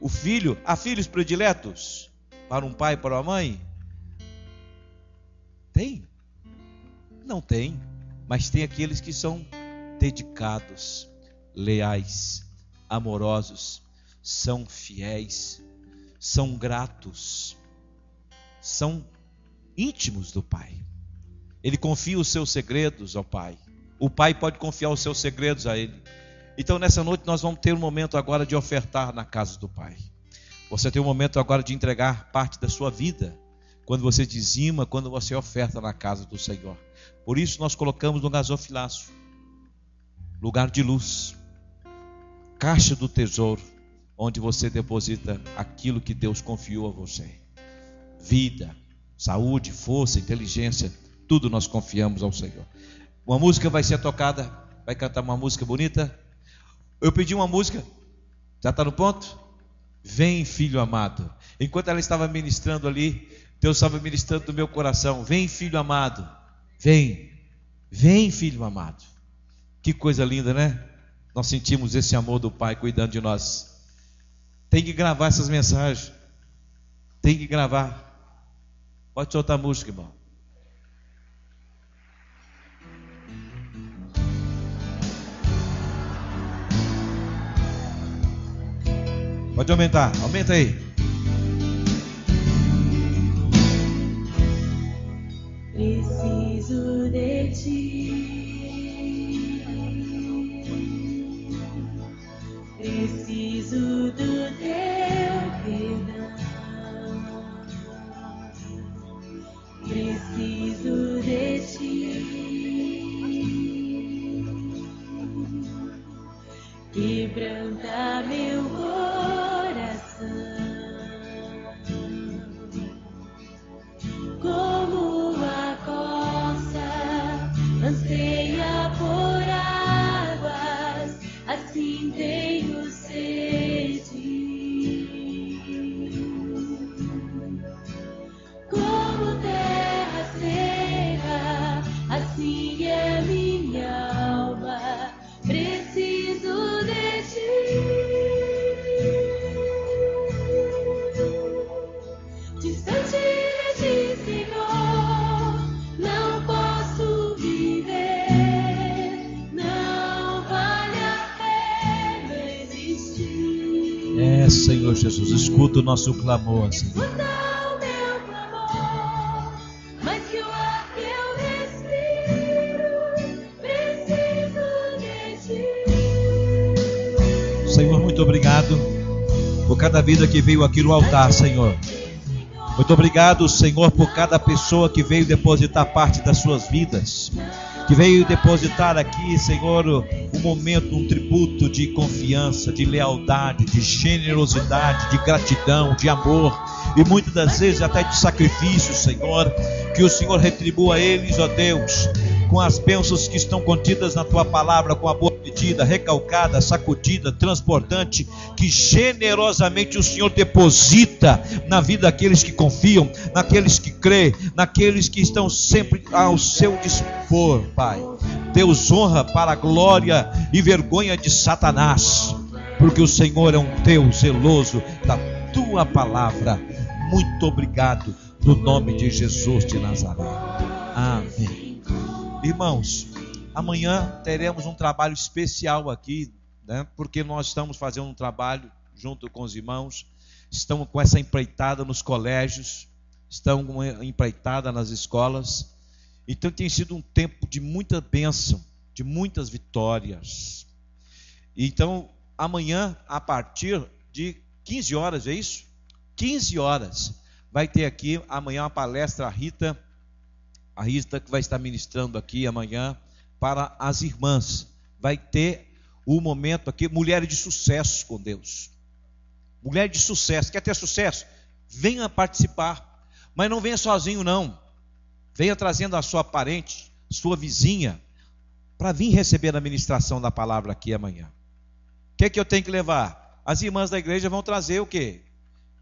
o filho, há filhos prediletos para um pai, para uma mãe? Tem? Não tem, mas tem aqueles que são dedicados, leais, amorosos, são fiéis, são gratos, são íntimos do Pai. Ele confia os seus segredos ao Pai. O Pai pode confiar os seus segredos a Ele. Então nessa noite nós vamos ter um momento agora de ofertar na casa do Pai. Você tem um momento agora de entregar parte da sua vida, quando você dizima, quando você oferta na casa do Senhor. Por isso nós colocamos no gasofilaço, lugar de luz, caixa do tesouro, onde você deposita aquilo que Deus confiou a você. Vida, saúde, força, inteligência, tudo nós confiamos ao Senhor. Uma música vai ser tocada, vai cantar uma música bonita. Eu pedi uma música, já está no ponto? Vem, filho amado. Enquanto ela estava ministrando ali, Deus estava ministrando no meu coração. Vem, filho amado. Vem, vem, filho amado. Que coisa linda, né? Nós sentimos esse amor do Pai cuidando de nós. Tem que gravar essas mensagens. Tem que gravar. Pode soltar a música, irmão. Pode aumentar, aumenta aí. Preciso de ti, preciso do teu perdão, preciso de ti, quebranta meu coração. Como a costa anseia por águas, assim tenho sede. Como terra seca, assim é minha alma, preciso de ti. Distante de ti, Senhor, não posso viver, não vale a pena existir. É, Senhor Jesus, escuta o nosso clamor, Senhor. Escuta o meu clamor, mais que o ar que eu respiro, preciso de ti. Senhor, muito obrigado por cada vida que veio aqui no altar, Senhor. Muito obrigado, Senhor, por cada pessoa que veio depositar parte das suas vidas, que veio depositar aqui, Senhor, um momento, um tributo de confiança, de lealdade, de generosidade, de gratidão, de amor, e muitas das vezes até de sacrifício, Senhor. Que o Senhor retribua a eles, ó Deus, com as bênçãos que estão contidas na Tua palavra, com a boa medida, recalcada, sacudida, transportante, que generosamente o Senhor deposita na vida daqueles que confiam, naqueles que creem, naqueles que estão sempre ao seu dispor, Pai. Deus, honra para a glória e vergonha de Satanás, porque o Senhor é um Deus zeloso da Tua palavra. Muito obrigado, no nome de Jesus de Nazaré. Amém. Irmãos, amanhã teremos um trabalho especial aqui, né? Porque nós estamos fazendo um trabalho junto com os irmãos, estamos com essa empreitada nos colégios, estamos com uma empreitada nas escolas. Então tem sido um tempo de muita bênção, de muitas vitórias. Então amanhã, a partir de 15 horas, é isso? 15 horas, vai ter aqui amanhã uma palestra, a Rita que vai estar ministrando aqui amanhã para as irmãs. Vai ter o momento aqui, mulheres de sucesso com Deus. Mulher de sucesso, quer ter sucesso? Venha participar, mas não venha sozinho não. Venha trazendo a sua parente, sua vizinha, para vir receber a ministração da palavra aqui amanhã. O que é que eu tenho que levar? As irmãs da igreja vão trazer o quê?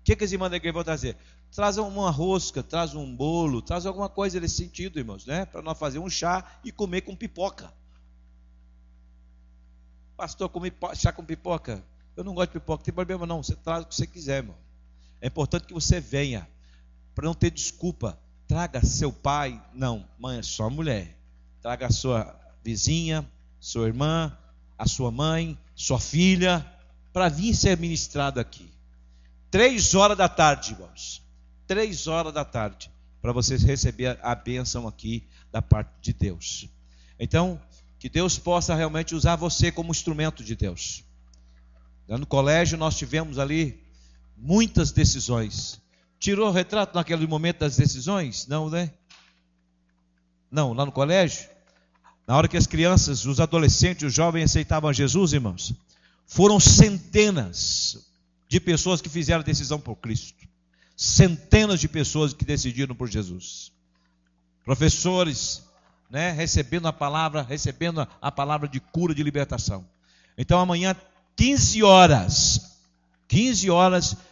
O que as irmãs da igreja vão trazer? Traz uma rosca, traz um bolo, traz alguma coisa nesse sentido, irmãos, né? Para nós fazer um chá e comer com pipoca. Pastor, comer chá com pipoca? Eu não gosto de pipoca, não tem problema não, você traz o que você quiser, irmão. É importante que você venha, para não ter desculpa. Traga seu pai, não, mãe é só mulher. Traga a sua vizinha, sua irmã, a sua mãe, sua filha, para vir ser ministrado aqui. 3 horas da tarde, irmãos. 3 horas da tarde, para vocês receberem a bênção aqui da parte de Deus. Então, que Deus possa realmente usar você como instrumento de Deus. No colégio nós tivemos ali muitas decisões. Tirou o retrato naquele momento das decisões? Não, né? Não, lá no colégio, na hora que as crianças, os adolescentes, os jovens aceitavam Jesus, irmãos, foram centenas de pessoas que fizeram a decisão por Cristo. Centenas de pessoas que decidiram por Jesus. Professores, né, recebendo a palavra de cura, de libertação. Então amanhã, 15 horas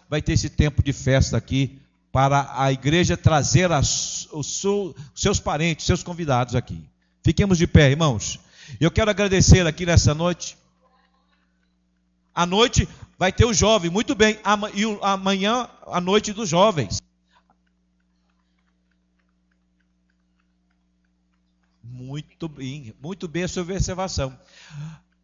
vai ter esse tempo de festa aqui, para a igreja trazer os seus parentes, seus convidados aqui. Fiquemos de pé, irmãos. Eu quero agradecer aqui nessa noite. À noite vai ter o jovem, muito bem. E amanhã, a noite dos jovens. Muito bem a sua observação.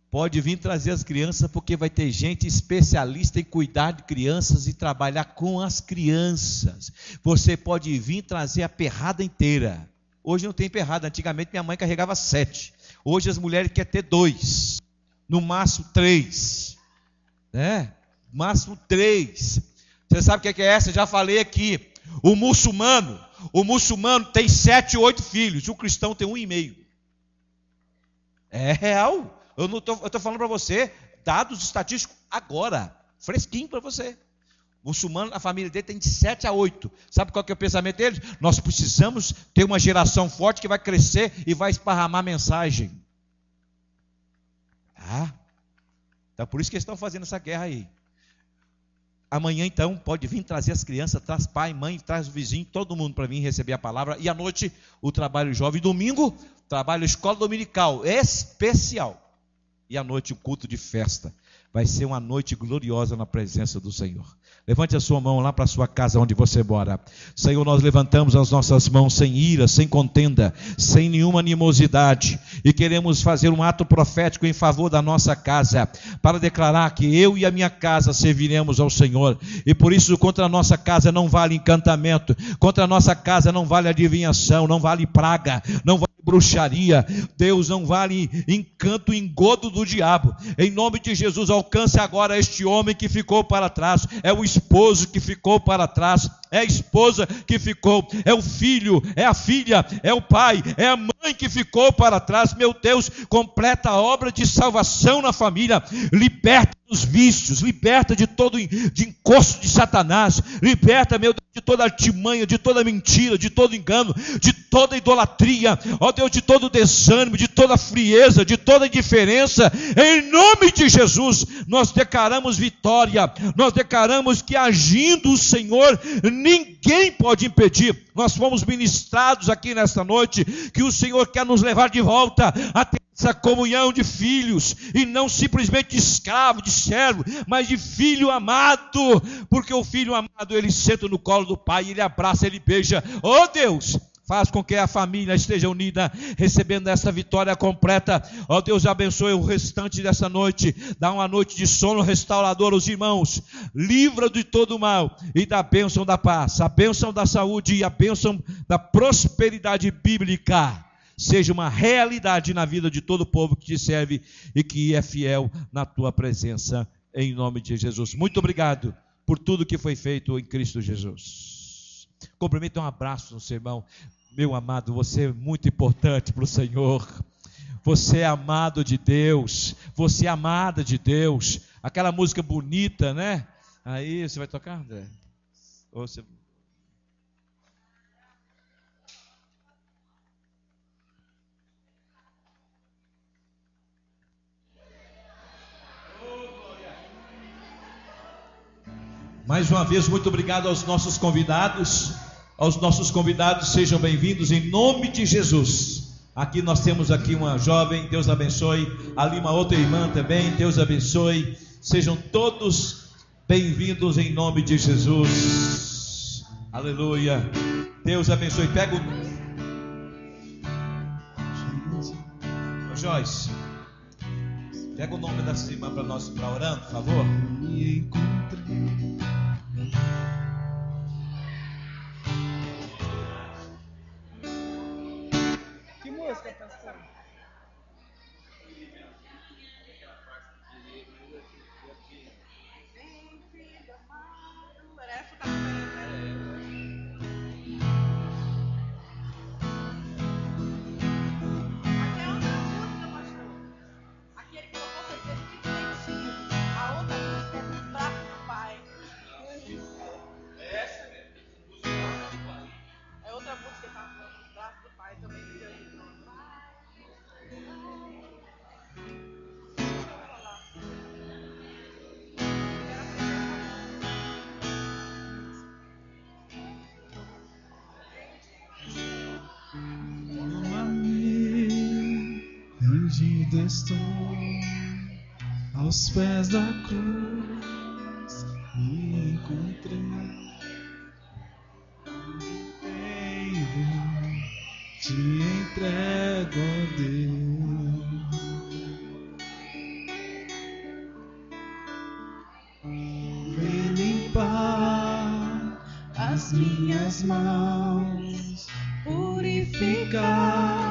Pode vir trazer as crianças, porque vai ter gente especialista em cuidar de crianças e trabalhar com as crianças. Você pode vir trazer a perrada inteira. Hoje não tem perrada, antigamente minha mãe carregava 7. Hoje as mulheres querem ter 2, no máximo 3. Né? Máximo 3. Você sabe o que é essa? Eu já falei aqui. O muçulmano tem 7, 8 filhos. O cristão tem 1,5. É real. Eu estou falando para você, dados estatísticos agora, fresquinho para você. O muçulmano, a família dele tem de 7 a 8. Sabe qual que é o pensamento deles? Nós precisamos ter uma geração forte que vai crescer e vai esparramar mensagem. Então por isso que eles estão fazendo essa guerra aí. Amanhã então pode vir trazer as crianças, traz pai, mãe, traz o vizinho, todo mundo para vir receber a palavra. E à noite o trabalho jovem, domingo, trabalho escola dominical, especial. E à noite o culto de festa. Vai ser uma noite gloriosa na presença do Senhor. Levante a sua mão lá para a sua casa onde você mora. Senhor, nós levantamos as nossas mãos sem ira, sem contenda, sem nenhuma animosidade. E queremos fazer um ato profético em favor da nossa casa, para declarar que eu e a minha casa serviremos ao Senhor. E por isso contra a nossa casa não vale encantamento, contra a nossa casa não vale adivinhação, não vale praga, não vale bruxaria. Deus, não vale encanto, engodo do diabo. Em nome de Jesus, alcance agora este homem que ficou para trás. É o esposo que ficou para trás, é a esposa que ficou, é o filho, é a filha, é o pai, é a mãe que ficou para trás. Meu Deus, completa a obra de salvação na família, liberta dos vícios, liberta de todo de encosto de Satanás, liberta, meu Deus, de toda artimanha, de toda mentira, de todo engano, de toda idolatria, ó Deus, de todo desânimo, de toda frieza, de toda indiferença. Em nome de Jesus, nós declaramos vitória, nós declaramos que agindo o Senhor, ninguém pode impedir. Nós fomos ministrados aqui nesta noite, que o Senhor quer nos levar de volta a ter essa comunhão de filhos, e não simplesmente de escravo, de servo, mas de filho amado, porque o filho amado, ele senta no colo do pai, ele abraça, ele beija. Oh Deus, faz com que a família esteja unida, recebendo essa vitória completa. Ó Deus, abençoe o restante dessa noite, dá uma noite de sono restaurador aos irmãos, livra de todo o mal, e da bênção da paz, a bênção da saúde e a bênção da prosperidade bíblica seja uma realidade na vida de todo o povo que te serve e que é fiel na tua presença, em nome de Jesus. Muito obrigado por tudo que foi feito em Cristo Jesus. Cumprimento, um abraço no seu irmão. Meu amado, você é muito importante para o Senhor. Você é amado de Deus, você é amada de Deus. Aquela música bonita, né? Aí, você vai tocar, André? Ou você... Mais uma vez, muito obrigado aos nossos convidados. Aos nossos convidados, sejam bem-vindos em nome de Jesus. Aqui nós temos aqui uma jovem, Deus abençoe. Ali uma outra irmã também, Deus abençoe. Sejam todos bem-vindos em nome de Jesus. Aleluia. Deus abençoe. Pega o... Ô Joyce, pega o nome dessa irmã para nós estar orando, por favor. Me encontrei. Que música, pastor? Estou aos pés da cruz, me encontrei. Te entrego a Deus. Vem limpar as minhas mãos, purificar